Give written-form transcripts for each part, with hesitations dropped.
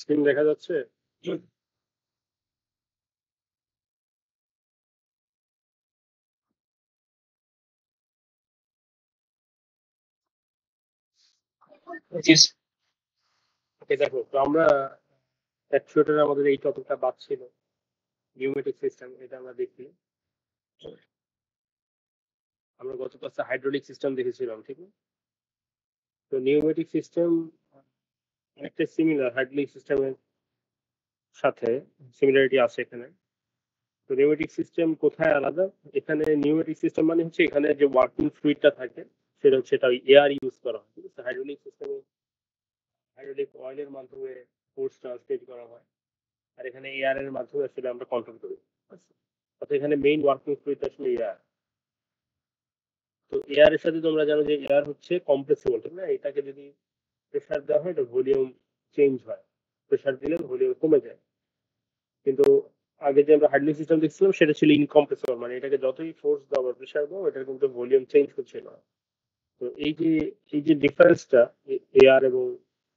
Screen দেখা যাচ্ছে? জি ওকে, দেখো তো আমরা অ্যাকচুয়েটরে আমাদের এই টপিকটা বাদ ছিল, নিউমেটিক সিস্টেম, এটা আমরা দেখি। আমরা গত ক্লাসে হাইড্রোলিক সিস্টেম দেখেছিলাম, ঠিক না? তো নিউমেটিক সিস্টেম অনেকটা সিমিলার হাইড্রোলিক সিস্টেমের সাথে, সিমিলারিটি আছে এখানে। তো নিউমেটিক সিস্টেম কোথায় আলাদা? এখানে নিউমেটিক সিস্টেম মানে হচ্ছে এখানে যে ওয়ার্কিং ফ্লুইডটা থাকে সেটা হচ্ছে এটা এয়ার ইউজ করা হয়, ঠিক আছে? হাইড্রোলিক সিস্টেমে হাইড্রোলিক অয়েলের মাধ্যমে ফোর্স ট্রান্সমিট করা হয়, আর এখানে এয়ার এর মাধ্যমে আসলে আমরা কন্ট্রোল করি। আচ্ছা, অর্থাৎ এখানে মেইন ওয়ার্কিং ফ্লুইড আসলে এয়ার। তো এয়ার এর সাথে তোমরা জানো যে এয়ার হচ্ছে কম্প্রেসিবল, ঠিক না? এটাকে যদি প্রেসার দেওয়া হয় এটা ভলিউম চেঞ্জ হয়, প্রেসার দিলে ভলিউম কমে যায়। কিন্তু আগে যে আমরা হাইড্রোলিক সিস্টেম দেখছিলাম সেটা ছিল ইনকম্প্রেসিবল, মানে এটাকে যতই ফোর্স দাও বা প্রেসার দাও এটার কিন্তু ভলিউম চেঞ্জ হচ্ছে না। তো এই যে ডিফারেন্সটা এয়ার এবং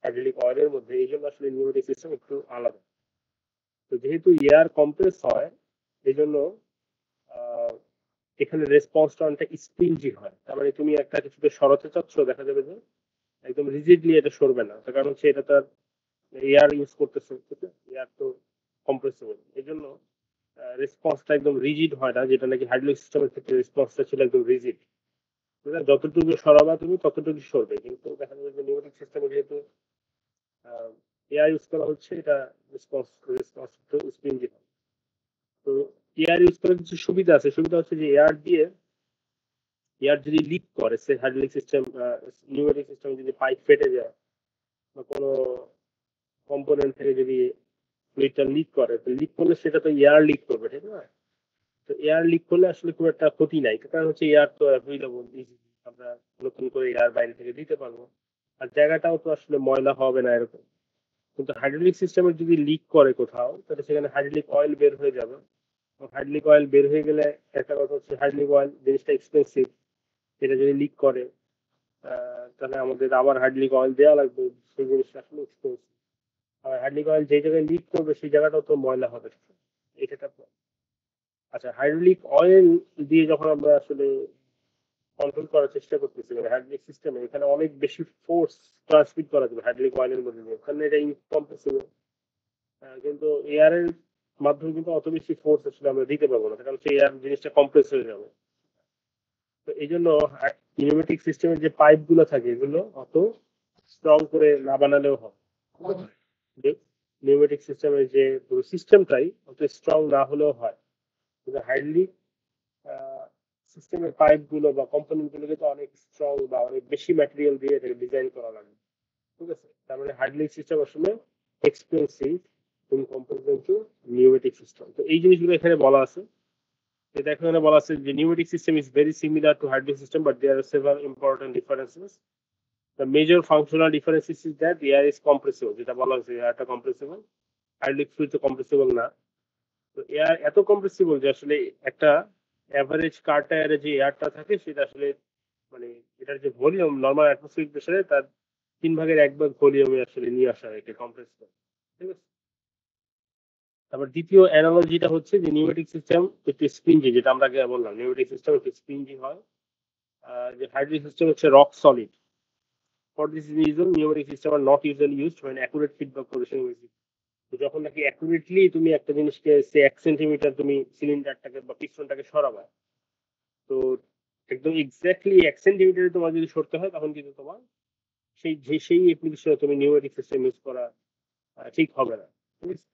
হাইড্রোলিক অয়েলের মধ্যে, এই জন্য আসলে নিউমেটিক সিস্টেম একটু আলাদা। তো যেহেতু এয়ার কম্প্রেস হয় এই জন্য আহ, এখানে রেসপন্সটা অনেকটা স্প্রিঞ্জি হয়। তার মানে তুমি একটা কিছুকে সরাতে চাচ্ছ, দেখা যাবে যে একদম রিজিডলি এটা সরবে না, তার কারণ হচ্ছে এটা তার এয়ার ইউজ করতেছে, ঠিক আছে? এয়ার তো কম্প্রেসিবল, এই জন্য রেসপন্সটা একদম রিজিড হয় না, যেটা নাকি হাইড্রোলিক সিস্টেমের ক্ষেত্রে রেসপন্সটা ছিল একদম রিজিড। যতটুকু সরাবা তুমি ততটুকু সরবে, কিন্তু দেখা যাবে যে নিউমেটিক সিস্টেমে যেহেতু এয়ার ইউজ করা হচ্ছে, এটা রেসপন্স রেসপন্স একটু স্প্রিঞ্জি হয়। তো এয়ার ইউজ করার কিছু সুবিধা আছে। সুবিধা হচ্ছে যে এয়ার যদি লিক করে, সে হাইড্রোলিক সিস্টেম নিউমেটিক সিস্টেম যদি পাইপ ফেটে যায় বা কোনো কম্পোনেন্ট থেকে যদি ফ্লুইডটা লিক করে, তো লিক করলে সেটা তো এয়ার লিক করবে, ঠিক না? তো এয়ার লিক করলে আসলে খুব একটা ক্ষতি নাই, কারণ হচ্ছে এয়ার তো অ্যাভেলেবল, আমরা নতুন করে এয়ার বাইরে থেকে দিতে পারবো, আর জায়গাটাও তো আসলে ময়লা হবে না এরকম। কিন্তু হাইড্রোলিক সিস্টেমের যদি লিক করে কোথাও, তাহলে সেখানে হাইড্রোলিক অয়েল বের হয়ে যাবে। হাইড্রোলিক অয়েল বের হয়ে গেলে একটা কথা হচ্ছে হাইড্রোলিক অয়েল জিনিসটা এক্সপেন্সিভ, এটা যদি লিক করে তাহলে আমাদের আবার হাইড্রোলিক অয়েল দেওয়া লাগবে, সেই জিনিসটা আসলে এক্সপেন্সিভ। আর হাইড্রোলিক অয়েল যে জায়গায় লিক করবে সেই জায়গাটাও তো ময়লা হবে, এটা একটা problem। আচ্ছা, হাইড্রোলিক অয়েল দিয়ে যখন আমরা আসলে কন্ট্রোল করার চেষ্টা করতেছি, মানে হাইড্রোলিক সিস্টেমে এখানে অনেক বেশি ফোর্স ট্রান্সমিট করা যাবে হাইড্রোলিক অয়েলের মধ্যে দিয়ে, ওখানে এটা ইনকম্প্রেসিবল। কিন্তু এয়ারের মাধ্যমে কিন্তু অত বেশি ফোর্স আসলে আমরা দিতে পারবো না, কারণ সেই এয়ার জিনিসটা কম্প্রেস হয়ে যাবে। তো এই জন্য নিউমেটিক সিস্টেমের যে পাইপ গুলো থাকে এগুলো অত স্ট্রং করে না বানালেও হয়। নিউমেটিক সিস্টেমের যে পুরো সিস্টেমটাই অত স্ট্রং না হলেও হয়, কিন্তু হাইড্রোলিক সিস্টেমের পাইপ গুলো বা কম্পোনেন্ট গুলো কিন্তু অনেক স্ট্রং বা অনেক বেশি ম্যাটেরিয়াল দিয়ে এটাকে ডিজাইন করা লাগে, ঠিক আছে? তার মানে হাইড্রোলিক সিস্টেম আসলে expensive in comparison two pneumatic system. তো এই জিনিসগুলো এখানে বলা আছে। এটা এখানে বলা আছে যে pneumatic system is very similar to hydraulic system, but there are several important differences. The major functional differences is that air is compressible, যেটা বলা হয়েছে এয়ারটা কম্প্রেসিবল, হাইড্রোলিক ফ্লুইড তো কম্প্রেসিবল না। তো এয়ার এত কম্প্রেসিবল যে আসলে একটা অ্যাভারেজ কার টায়ারে যে এয়ারটা থাকে সেটা আসলে, মানে এটার যে ভলিউম নর্মাল অ্যাটমসফিয়ারিক প্রেসারে তার 1/3 ভলিউমে আসলে নিয়ে আসা হয় এটা কম্প্রেস করে, ঠিক আছে? তারপর দ্বিতীয় অ্যানালজিটা হচ্ছে যে নিউমেটিক সিস্টেম একটু স্প্রিঞ্জি, যেটা আমরা আগে বললাম নিউমেটিক সিস্টেম একটু স্প্রিঞ্জি হয়, যে হাইড্রোলিক সিস্টেম হচ্ছে rock solid. For this reason pneumatic system are not usually used when accurate feedback position is used। তো যখন নাকি অ্যাকুরেটলি তুমি একটা জিনিসকে সে 1 সেন্টিমিটার তুমি সিলিন্ডারটাকে বা পিস্টনটাকে সরাবা, তো একদম এক্স্যাক্টলি 1 সেন্টিমিটারে তোমার যদি সরতে হয় তখন কিন্তু তোমার সেই অ্যাপ্লিকেশনে তুমি নিউমেটিক সিস্টেম ইউজ করা ঠিক হবে না, ঠিক আছে?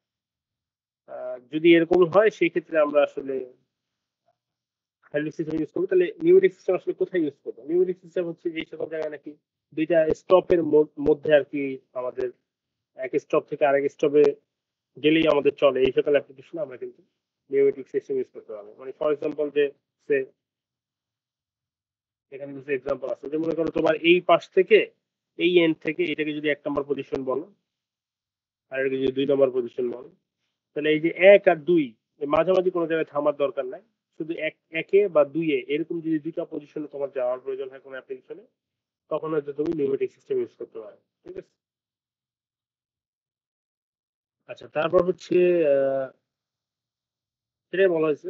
যদি এরকম হয় সেই ক্ষেত্রে আমরা আসলে হাইড্রোলিক সিস্টেম ইউজ করবো। তাহলে নিউমেটিক সিস্টেম আসলে কোথায় ইউজ করবো? নিউমেটিক সিস্টেম হচ্ছে যে সকল জায়গায় নাকি দুইটা স্টপের মধ্যে আর কি, আমাদের এক স্টপ থেকে আরেক স্টপে গেলেই আমাদের চলে, এই সকল অ্যাপ্লিকেশন আমরা কিন্তু নিউমেটিক সিস্টেম ইউজ করতে পারবো। মানে ফর এক্সাম্পল যে সে এখানে কিছু এক্সাম্পল আছে, যে মনে করো তোমার এই পাশ থেকে এই এন্ড থেকে এটাকে যদি 1 নম্বর পজিশন বলো আর এটাকে যদি 2 নম্বর পজিশন বলো, তাহলে এই যে 1 আর 2 মাঝামাঝি কোনো জায়গায় থামার দরকার নাই, শুধু একে বা দুইয়ে এরকম যদি দুইটা পজিশনে তোমার যাওয়ার প্রয়োজন হয় কোনো অ্যাপ্লিকেশনে, তখন হয়তো তুমি নিউমেটিক সিস্টেম ইউজ করতে পারো, ঠিক আছে? আচ্ছা, তারপর হচ্ছে সেটাই বলা হয়েছে।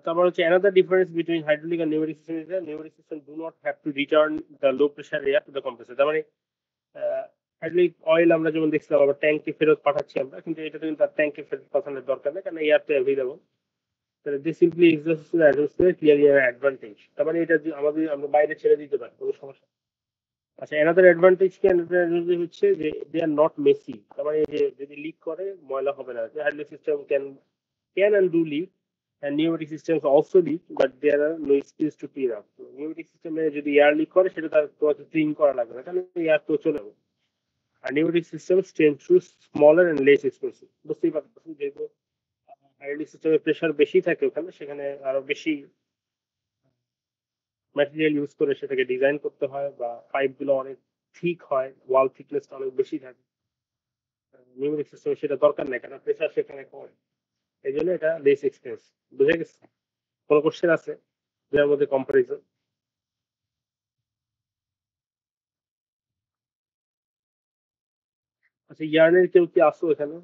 তারপর হচ্ছে another difference between hydraulic and pneumatic system is that pneumatic system do not have to return the low pressure air to the compressor. তার মানে হাইড্রোলিক অয়েল আমরা যেমন দেখছিলাম আবার ট্যাঙ্কে ফেরত পাঠাচ্ছি আমরা, কিন্তু এটা কিন্তু তার ট্যাঙ্কে ফেরত পাঠানোর দরকার নেই, কারণ এয়ার তো available. This simply exhaust the atmosphere clearing an advantage. তার মানে এটা আমাদের আমরা বাইরে ছেড়ে দিতে পারি, কোনো সমস্যা। আচ্ছা, another advantage কি হচ্ছে যে দে আর নট মেসি। তার মানে যে যদি লিক করে ময়লা হবে না। Hydraulic system can and do leak, and pneumatic systems also leak, but there are no excuse to clean up. Pneumatic system যদি এয়ার লিক করে সেটা তার তোমাকে ক্লিন করা লাগবে না, কারণ এয়ার তো চলে যাবে। আর pneumatic systems tend to smaller and less expensive. বুঝতেই পারতেছেন, যেহেতু হাইড্রোলিক সিস্টেমের প্রেশার বেশি থাকে ওখানে, সেখানে আরো বেশি ম্যাটেরিয়াল ইউজ করে সেটাকে ডিজাইন করতে হয়, বা পাইপ গুলো অনেক ঠিক হয়, ওয়াল থিকনেসটা অনেক বেশি থাকে। নিউমেরিক সিস্টেমে সেটা দরকার নেই, কারণ প্রেশার সেখানে কম। এই জন্য এটা লেস এক্সপেন্স। বুঝে গেছে? কোনো কোশ্চেন আছে যার মধ্যে কম্পারিজন? আচ্ছা, ইয়ার্নের কেউ কি আসো এখানে?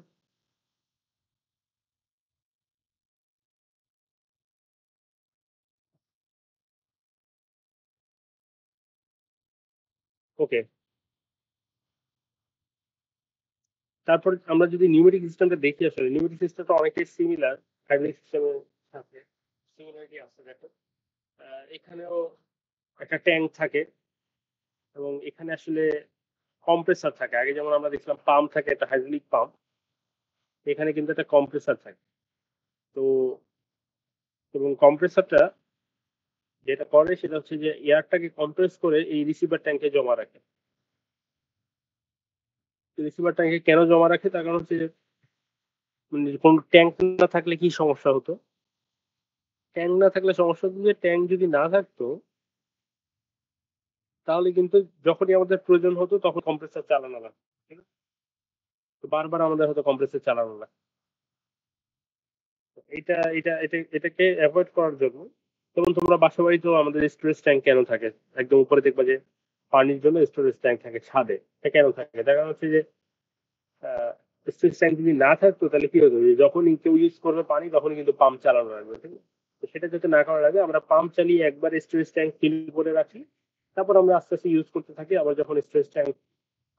ওকে, তারপর আমরা যদি নিউমেরিক সিস্টেমটা দেখি, আসলে নিউমেরিক সিস্টেমটা অনেকটাই সিমিলার হাইড্রোলিক সিস্টেমের সাথে। সিমিলারিটি আছে দেখো। এখানেও একটা ট্যাঙ্ক থাকে, এবং এখানে আসলে কম্প্রেসার থাকে। আগে যেমন আমরা দেখছিলাম পাম্প থাকে, একটা হাইড্রোলিক পাম্প, এখানে কিন্তু একটা কম্প্রেসার থাকে। তো এবং কম্প্রেসারটা যেটা করে সেটা হচ্ছে যে এয়ারটাকে কম্প্রেস করে এই রিসিভার ট্যাঙ্কে জমা রাখে। রিসিভার ট্যাঙ্কে কেন জমা রাখে, তার কারণ হচ্ছে যে মানে কোন ট্যাঙ্ক না থাকলে কি সমস্যা হতো? ট্যাঙ্ক না থাকলে সমস্যা হতো যে ট্যাঙ্ক যদি না থাকতো তাহলে কিন্তু যখনই আমাদের প্রয়োজন হতো তখন কম্প্রেসার চালানো লাগতো, ঠিক আছে? তো বারবার আমাদের হয়তো কম্প্রেসার চালানো লাগতো। এটাকে অ্যাভয়েড করার জন্য, যেমন তোমরা বাসা বাড়িতেও আমাদের স্টোরেজ ট্যাঙ্ক কেন থাকে, একদম উপরে দেখবা যে পানির জন্য স্টোরেজ ট্যাঙ্ক থাকে ছাদে। এটা কেন থাকে? তার কারণ হচ্ছে যে স্টোরেজ ট্যাঙ্ক যদি না থাকতো তাহলে কি হতো, যে যখনই কেউ ইউজ করবে পানি তখনই কিন্তু পাম্প চালানো লাগবে, ঠিক আছে? তো সেটা যাতে না করার আগে আমরা পাম্প চালিয়ে একবার স্টোরেজ ট্যাঙ্ক ফিল করে রাখি, তারপর আমরা আস্তে আস্তে ইউজ করতে থাকি। আবার যখন স্টোরেজ ট্যাঙ্ক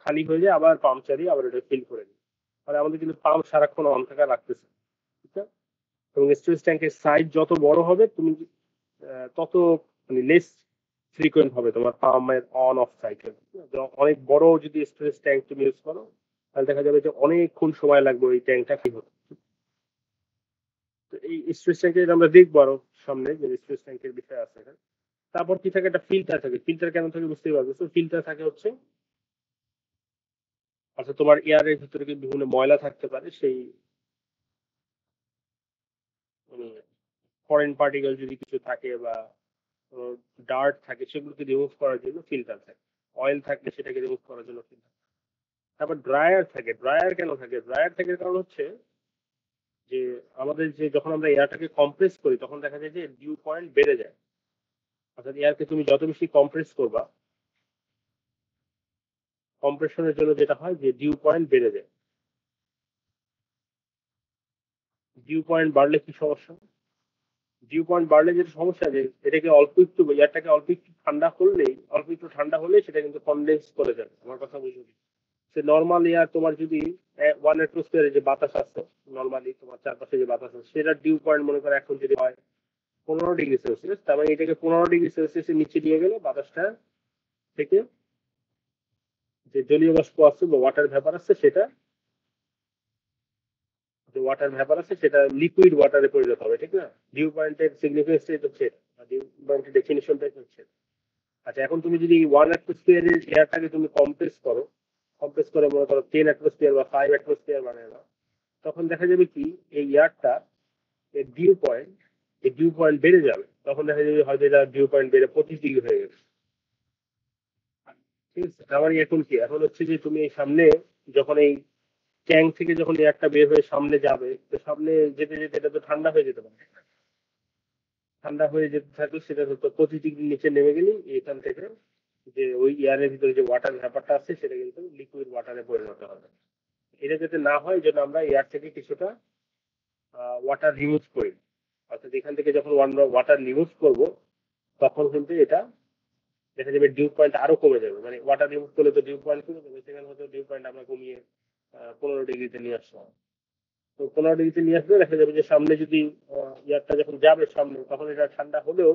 খালি হয়ে যায় আবার পাম্প চালিয়ে আবার এটা ফিল করে দিই। মানে আমাদের কিন্তু পাম্প সারাক্ষণ অন থাকা রাখতেছে, ঠিক আছে? এবং স্টোরেজ ট্যাঙ্কের সাইজ যত বড় হবে তুমি তত মানে লেস ফ্রিকোয়েন্ট হবে তোমার পাম্পের অন অফ সাইকেল। অনেক বড় যদি স্টোরেজ ট্যাঙ্ক তুমি ইউজ করো তাহলে দেখা যাবে যে অনেকক্ষণ সময় লাগবে ওই ট্যাঙ্কটা কি হতে। তো এই স্টোরেজ ট্যাঙ্কের আমরা দেখবো আরো সামনে যে স্টোরেজ ট্যাঙ্কের বিষয় আছে এখানে। তারপর কি থাকে, একটা ফিল্টার থাকে। ফিল্টার কেন থাকে বুঝতেই পারবে। তো ফিল্টার থাকে হচ্ছে, আচ্ছা তোমার এয়ারের ভিতরে কিন্তু বিভিন্ন ময়লা থাকতে পারে, সেই মানে ফরেন পার্টিকেল যদি কিছু থাকে বা ডার্ট থাকে সেগুলোকে রিমুভ করার জন্য ফিল্টার থাকে। অয়েল থাকলে সেটাকে রিমুভ করার জন্য ফিল্টার। তারপর ড্রায়ার থাকে। ড্রায়ার কেন থাকে? ড্রায়ার থাকে কারণ হচ্ছে যে আমাদের যে যখন আমরা এয়ারটাকে কম্প্রেস করি তখন দেখা যায় যে ডিউ পয়েন্ট বেড়ে যায়। অর্থাৎ এয়ারকে তুমি যত বেশি কম্প্রেস করবা, কম্প্রেশনের জন্য যেটা হয় যে ডিউ পয়েন্ট বেড়ে যায়। ডিউ পয়েন্ট বাড়লে কি সমস্যা? ডিউ পয়েন্ট বাড়লে যেটা সমস্যা, যে এটাকে অল্প একটু এয়ারটাকে অল্প একটু ঠান্ডা করলেই, অল্প একটু ঠান্ডা হলেই সেটা কিন্তু কনডেন্স করে যাবে। আমার কথা বুঝুন। সে নর্মাল এয়ার তোমার যদি 1 অ্যাটমসফিয়ারে যে বাতাস আছে, নর্মালি তোমার চারপাশে যে বাতাস আছে সেটা ডিউ পয়েন্ট মনে করো এখন যদি হয় 15 ডিগ্রি সেলসিয়াস, তার মানে এটাকে 15 ডিগ্রি সেলসিয়াসের নিচে নিয়ে গেলে বাতাসটা থেকে যে জলীয় বাষ্প আছে বা ওয়াটার ভ্যাপার আছে সেটা, যে ওয়াটার ভ্যাপার আছে সেটা লিকুইড ওয়াটারে পরিণত হবে, ঠিক না? ডিউ পয়েন্টের সিগনিফিকেন্সটাই হচ্ছে এটা, ডিউ পয়েন্টের ডেফিনিশনটাই হচ্ছে। আচ্ছা, এখন তুমি যদি 1 অ্যাটমসফিয়ারের এয়ারটাকে তুমি কম্প্রেস করো, কম্প্রেস করে মনে করো 10 অ্যাটমসফিয়ার বা 5 অ্যাটমসফিয়ার বানিয়ে দাও, তখন দেখা যাবে কি এই এয়ারটা এর ডিউ পয়েন্ট, এই ডিউ পয়েন্ট বেড়ে যাবে। তখন দেখা যাবে হয়তো এটা ডিউ পয়েন্ট বেড়ে 25 ডিগ্রি হয়ে গেছে, ঠিক আছে? তার মানে এখন কি, এখন হচ্ছে যে তুমি এই সামনে যখন এই ট্যাঙ্ক থেকে যখন এয়ারটা বের হয়ে সামনে যাবে, তো সামনে যেতে যেতে এটা তো ঠান্ডা হয়ে যেতে পারে। ঠান্ডা হয়ে যেতে থাকলে সেটা হতো 25 ডিগ্রি নিচে নেমে গেলে এখান থেকে যে ওই এয়ারের ভিতরে যে ওয়াটার ভ্যাপারটা আছে সেটা কিন্তু লিকুইড ওয়াটারে পরিণত হবে। এটা যাতে না হয় এই জন্য আমরা এয়ার থেকে কিছুটা ওয়াটার রিমুভ করি। অর্থাৎ এখান থেকে যখন ওয়াটার রিমুভ করব তখন কিন্তু এটা দেখা যাবে ডিউ পয়েন্ট আরো কমে যাবে। মানে ওয়াটার রিমুভ করলে তো ডিউ পয়েন্ট কমে যাবে, সেখানে হয়তো ডিউ পয়েন্ট আমরা কমিয়ে 15 ডিগ্রিতে নিয়ে আসলাম। তো 15 ডিগ্রিতে নিয়ে আসলে দেখা যাবে যে সামনে যদি ইয়ারটা যখন যাবে সামনে তখন এটা ঠান্ডা হলেও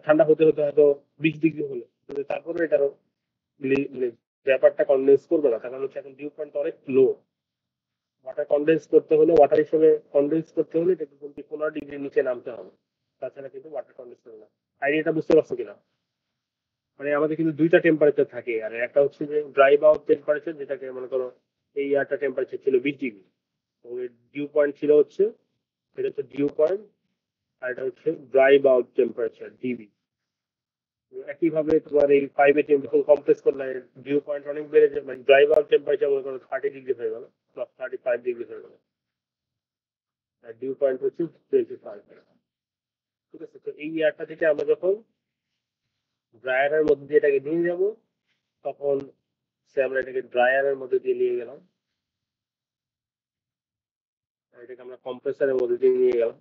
ঠান্ডা হতে হতে হয়তো 20 ডিগ্রি হলো, কিন্তু তারপরে এটারও মানে ব্যাপারটা কনডেন্স করবে না, তার কারণ হচ্ছে এখন ডিউ পয়েন্ট অনেক লো। ওয়াটার কনডেন্স করতে হলে, ওয়াটার হিসেবে কনডেন্স করতে হলে এটা কিন্তু 15 ডিগ্রির নিচে নামতে হবে, তাছাড়া কিন্তু ওয়াটার কনডেন্স হবে না। আইডিয়াটা বুঝতে পারছো কিনা? মানে আমাদের কিন্তু দুইটা টেম্পারেচার থাকে, আর একটা হচ্ছে যে ড্রাই বাল্ব টেম্পারেচার, যেটাকে মনে করো এই ইয়ারটা টেম্পারেচার ছিল 20 ডিগ্রি, এবং ডিউ পয়েন্ট ছিল হচ্ছে, এটা হচ্ছে ডিউ পয়েন্ট, আর এটা হচ্ছে ড্রাই বাল্ব টেম্পারেচার ডিবি। একইভাবে তোমার এই 5 ATM যখন কম্প্রেস করলে ডিউ পয়েন্ট অনেক বেড়ে যায়, মানে ড্রাই বাল্ব টেম্পারেচার মনে করো 30 ডিগ্রি হয়ে গেল, প্লাস 35 ডিগ্রি হয়ে গেল, আর ডিউ পয়েন্ট হচ্ছে 25। ঠিক আছে, তো এই ইয়ারটা থেকে আমরা যখন ড্রায়ারের মধ্যে দিয়ে এটাকে নিয়ে যাবো, তখন সে আমরা এটাকে ড্রায়ারের মধ্যে দিয়ে নিয়ে গেলাম, এটাকে আমরা কম্প্রেসারের মধ্যে দিয়ে নিয়ে গেলাম।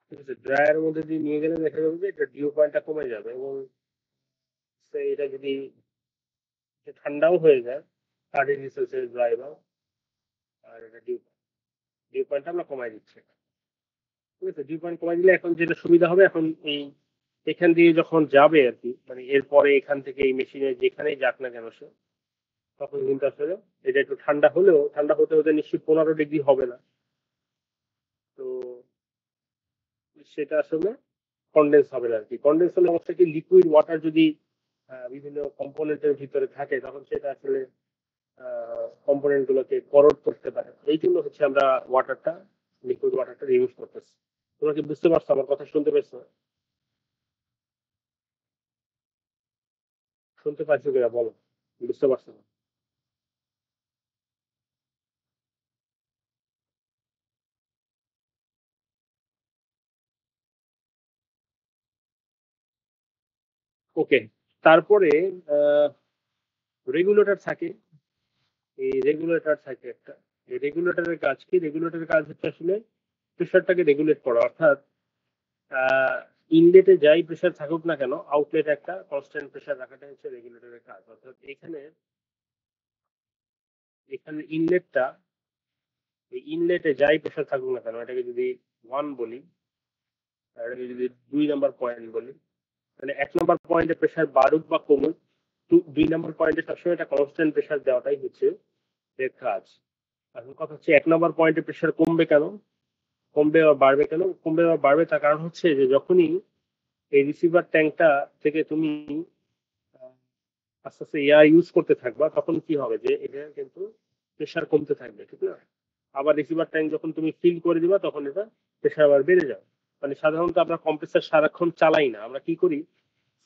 ঠিক আছে, ড্রায়ারের মধ্যে দিয়ে নিয়ে গেলে দেখা যাবে যে এটা ডিউ পয়েন্টটা কমে যাবে, এবং এটা যদি ঠান্ডাও হয়ে যায় 30 ডিগ্রি সেলসিয়াস ড্রাই বা, আর এটা ডিউ পয়েন্টটা আমরা কমাই দিচ্ছি। ঠিক আছে, ডিউ পয়েন্ট কমাই দিলে এখন যেটা সুবিধা হবে, এখন এই এখান দিয়ে যখন যাবে আর কি, মানে এরপরে এখান থেকে এই মেশিনে যেখানেই যাক না কেন সে, তখন কিন্তু আসলে এটা একটু ঠান্ডা হলেও ঠান্ডা হতে হতে নিশ্চয়ই 15 ডিগ্রি হবে না। তো সেটা আসলে কনডেন্স হবে না আর কি। কনডেন্স হলে অবস্থা কি, লিকুইড ওয়াটার যদি বিভিন্ন কম্পোনেন্টের ভিতরে থাকে তখন সেটা আসলে কম্পোনেন্ট গুলোকে করোড করতে পারে। এই জন্য হচ্ছে আমরা ওয়াটারটা, লিকুইড ওয়াটারটা ইউজ করতেছি। তোমরা কি বুঝতে পারছো? আমার কথা শুনতে পাইছো? শুনতে পাইছো কিনা বলো, বুঝতে পারছো না? ওকে, তারপরে রেগুলেটর থাকে। এই রেগুলেটর থাকে একটা, এই রেগুলেটরের কাজ কি? রেগুলেটরের কাজ হচ্ছে আসলে প্রেশারটাকে রেগুলেট করা, অর্থাৎ ইনলেটে যাই প্রেশার থাকুক না কেন, আউটলেট একটা কনস্ট্যান্ট প্রেশার রাখাটা হচ্ছে রেগুলেটরের কাজ। অর্থাৎ এখানে এখানে ইনলেটটা, এই ইনলেটে যাই প্রেশার থাকুক না কেন, এটাকে যদি 1 বলি, আর এটাকে যদি 2 নাম্বার পয়েন্ট বলি, মানে 1 নাম্বার পয়েন্টে প্রেশার বাড়ুক বা কমুক, 2 নাম্বার পয়েন্টে সবসময় একটা কনস্ট্যান্ট প্রেশার দেওয়াটাই হচ্ছে এর কাজ। এখন কথা হচ্ছে 1 নাম্বার পয়েন্টে প্রেশার কমবে কেন, কমবে বা বাড়বে কেন? কমবে বা বাড়বে তার কারণ হচ্ছে যে যখনই এই রিসিভার ট্যাঙ্কটা থেকে তুমি আহ, আস্তে আস্তে এয়ার ইউজ করতে থাকবা, তখন কি হবে যে এটা কিন্তু প্রেশার কমতে থাকবে, ঠিক না? আবার রিসিভার ট্যাঙ্ক যখন তুমি ফিল করে দিবা তখন এটা প্রেশার আবার বেড়ে যাবে। মানে সাধারণত আমরা কম্প্রেসার সারাক্ষণ চালাই না, আমরা কি করি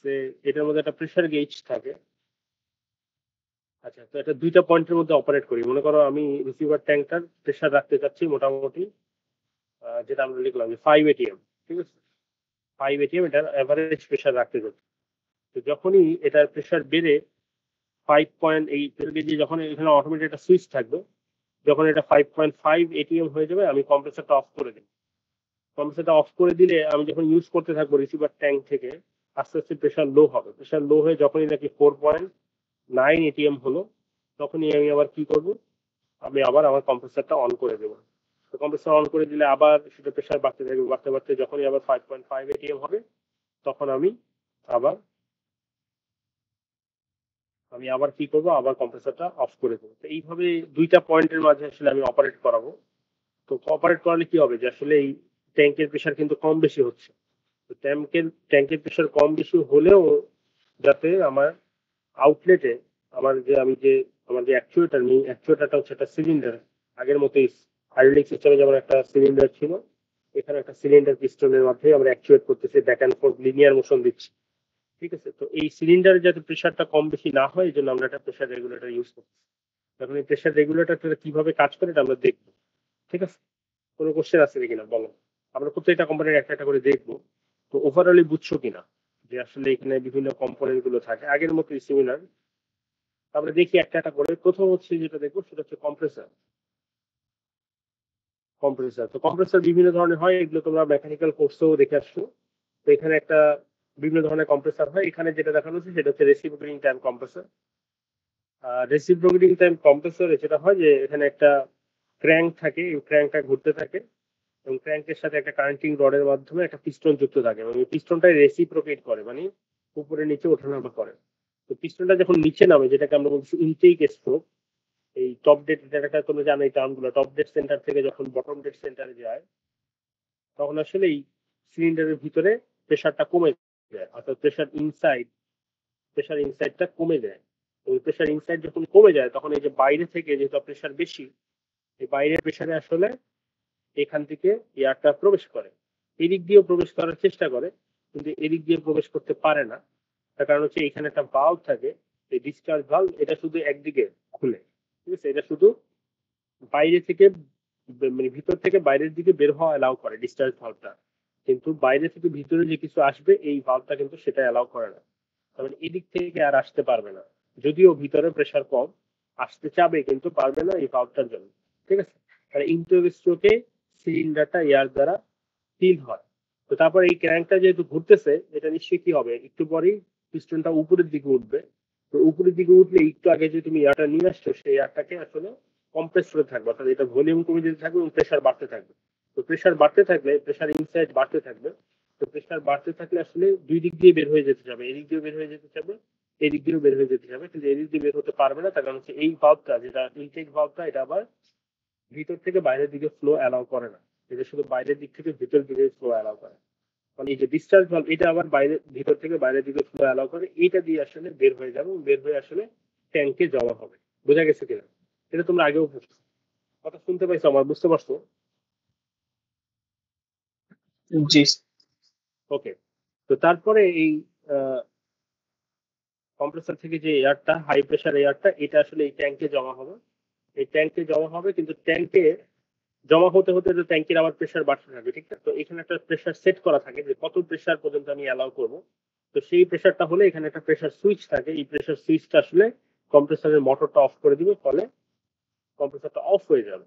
যে এটার মধ্যে একটা প্রেশার গেজ থাকে। আচ্ছা, তো এটা দুইটা পয়েন্টের মধ্যে অপারেট করি। মনে করো আমি রিসিভার ট্যাঙ্কটার প্রেশার রাখতে চাচ্ছি মোটামুটি যেটা আমরা লিখলাম যে 5 ATM। ঠিক আছে, 5 ATM এটার অ্যাভারেজ প্রেশার রাখতে চাচ্ছি। তো যখনই এটার প্রেশার বেড়ে 5 পয়েন্ট, এই গেজে যখন এখানে অটোমেটিক একটা সুইচ থাকবে, যখন এটা 5.5 ATM হয়ে যাবে আমি কম্প্রেসারটা অফ করে দিই। কম্প্রেসারটা অফ করে দিলে আমি যখন ইউজ করতে থাকবো রিসিভার ট্যাঙ্ক থেকে, আস্তে আস্তে প্রেশার লো হবে। প্রেশার লো হয়ে যখনই নাকি 4.9 ATM হলো, তখনই আমি আবার কি করব, আমি আবার আমার কম্প্রেসারটা অন করে দেবো। তো কম্প্রেসার অন করে দিলে আবার সেটা প্রেশার বাড়তে থাকবে, বাড়তে বাড়তে যখনই আবার 5.5 ATM হবে, তখন আবার আমি আবার কি করব, আবার কম্প্রেসারটা অফ করে দেবো। তো এইভাবে দুইটা পয়েন্টের মাঝে আসলে আমি অপারেট করাবো। তো অপারেট করালে কি হবে যে আসলে এই ট্যাঙ্কের প্রেশার কিন্তু কম বেশি হচ্ছে। তো ট্যাঙ্কের প্রেশার কম বেশি হলেও যাতে আমার আউটলেটে আমার যে অ্যাকচুয়েটার নেই, অ্যাকচুয়েটারটা হচ্ছে একটা সিলিন্ডার, আগের মতোই হাইড্রোলিক সিস্টেমে যেমন একটা সিলিন্ডার ছিল, এখানে একটা সিলিন্ডার পিস্টনের মাধ্যমে আমরা অ্যাকচুয়েট করতেছি, back and fourth linear motion দিচ্ছি। ঠিক আছে, তো এই সিলিন্ডারে যাতে প্রেশারটা কম বেশি না হয় এই জন্য আমরা একটা প্রেশার রেগুলেটর ইউজ করছি। এখন এই প্রেশার রেগুলেটরটা কিভাবে কাজ করে এটা আমরা দেখবো। ঠিক আছে, কোনো কোশ্চেন আছে কিনা বলো? আমরা প্রত্যেকটা কোম্পানির একটা একটা করে দেখবো। তো ওভারঅলি বুঝছো কিনা যে আসলে এখানে বিভিন্ন কম্পোনেন্ট গুলো থাকে আগের মতো সিমিলার, আমরা দেখি একটা একটা করে। প্রথম হচ্ছে যেটা দেখবো সেটা হচ্ছে কম্প্রেসার। তো কম্প্রেসার বিভিন্ন ধরনের হয়, এগুলো তোমরা মেকানিক্যাল কোর্সেও দেখে আসছো। তো এখানে একটা বিভিন্ন ধরনের কম্প্রেসার হয়। এখানে যেটা দেখানো হচ্ছে সেটা হচ্ছে reciprocating type compressor. Reciprocating type কম্প্রেসরে যেটা হয় যে এখানে একটা ক্র্যাঙ্ক থাকে, এই ক্র্যাঙ্কটা ঘুরতে থাকে এবং ক্র্যাঙ্কের সাথে একটা কারেন্টিং রডের মাধ্যমে একটা পিস্টন যুক্ত থাকে এবং এই পিস্টনটাই রেসিপ্রোকেট করে, মানে উপরে নিচে ওঠানামা করে। তো পিস্টনটা যখন নিচে নামে, যেটাকে আমরা বলছি ইনটেক স্ট্রোক, এই টপ ডেড যেটা তোমরা জানো এই টার্মগুলো, টপ ডেড সেন্টার থেকে যখন বটম ডেড সেন্টারে যায় তখন আসলে এই সিলিন্ডারের ভিতরে প্রেশারটা কমে যায়, অর্থাৎ প্রেশার ইনসাইডটা কমে যায়। এবং প্রেশার ইনসাইড যখন কমে যায় তখন এই যে বাইরে থেকে যেহেতু প্রেশার বেশি, এই বাইরের প্রেশারে আসলে এখান থেকে এয়ারটা প্রবেশ করে, এদিক দিয়েও প্রবেশ করার চেষ্টা করে কিন্তু এদিক দিয়ে প্রবেশ করতে পারে না। তার কারণ হচ্ছে এখানে একটা ভালভ থাকে, এই ডিসচার্জ ভালভ, এটা শুধু একদিকে খুলে, ঠিক আছে, এটা শুধু বাইরে থেকে মানে ভিতর থেকে বাইরের দিকে বের হওয়া অ্যালাউ করে ডিসচার্জ ভালভটা, কিন্তু বাইরে থেকে ভিতরে যে কিছু আসবে এই ভালভটা কিন্তু সেটা অ্যালাউ করে না। তার মানে এদিক থেকে আর আসতে পারবে না, যদিও ভিতরে প্রেশার কম, আসতে চাবে কিন্তু পারবে না এই ভালভটার জন্য, ঠিক আছে। তাহলে ইন্টারস্ট্রোকে সিলিন্ডারটা এয়ার দ্বারা ফিল হয়। তো তারপর এই ক্র্যাঙ্কটা যেহেতু ঘুরতেছে, এটা নিশ্চয়ই কি হবে, একটু পরেই পিস্টনটা উপরের দিকে উঠবে। তো উপরের দিকে উঠলে একটু আগে যে তুমি এয়ারটা নিয়ে আসছো সেই এয়ারটাকে আসলে কম্প্রেস করে থাকবে, অর্থাৎ এটা ভলিউম কমে যেতে থাকবে এবং প্রেশার বাড়তে থাকবে। তো প্রেশার বাড়তে থাকলে প্রেশার ইনসাইড বাড়তে থাকবে। তো প্রেশার বাড়তে থাকলে আসলে দুই দিক দিয়ে বের হয়ে যেতে যাবে, এদিক দিয়ে বের হয়ে যেতে যাবে, এদিক দিয়েও বের হয়ে যেতে যাবে, কিন্তু এদিক দিয়ে বের হতে পারবে না। তার কারণ হচ্ছে এই ভালভটা যেটা ইনটেক ভালভটা, এটা আবার ভিতর থেকে বাইরের দিকে ফ্লো অ্যালাউ করে না, এটা শুধু বাইরের দিক থেকে ভিতর দিকে ফ্লো অ্যালাউ করে। মানে এই যে ডিসচার্জ ভালভ, এটা আবার বাইরে ভিতর থেকে বাইরের দিকে ফ্লো অ্যালাউ করে, এইটা দিয়ে আসলে বের হয়ে যাবে এবং বের হয়ে আসলে ট্যাঙ্কে জমা হবে। বোঝা গেছে কিনা? এটা তোমরা আগেও কথা শুনতে পাইছো আমার, বুঝতে পারছো? জি। ওকে। তো তারপরে এই কম্প্রেসর থেকে যে এয়ারটা, হাই প্রেশার এয়ারটা, এটা আসলে এই ট্যাঙ্কে জমা হবে। এই ট্যাঙ্কে জমা হবে, কিন্তু ট্যাঙ্কে জমা হতে হতে তো ট্যাঙ্কের আবার প্রেশার বাড়তে থাকবে, ঠিক আছে। তো এখানে একটা প্রেশার সেট করা থাকে যে কত প্রেশার পর্যন্ত আমি অ্যালাউ করবো। তো সেই প্রেশারটা হলে এখানে একটা প্রেশার সুইচ থাকে, এই প্রেশার সুইচটা আসলে কম্প্রেসরের মোটরটা অফ করে দিবে, ফলে কম্প্রেসরটা অফ হয়ে যাবে।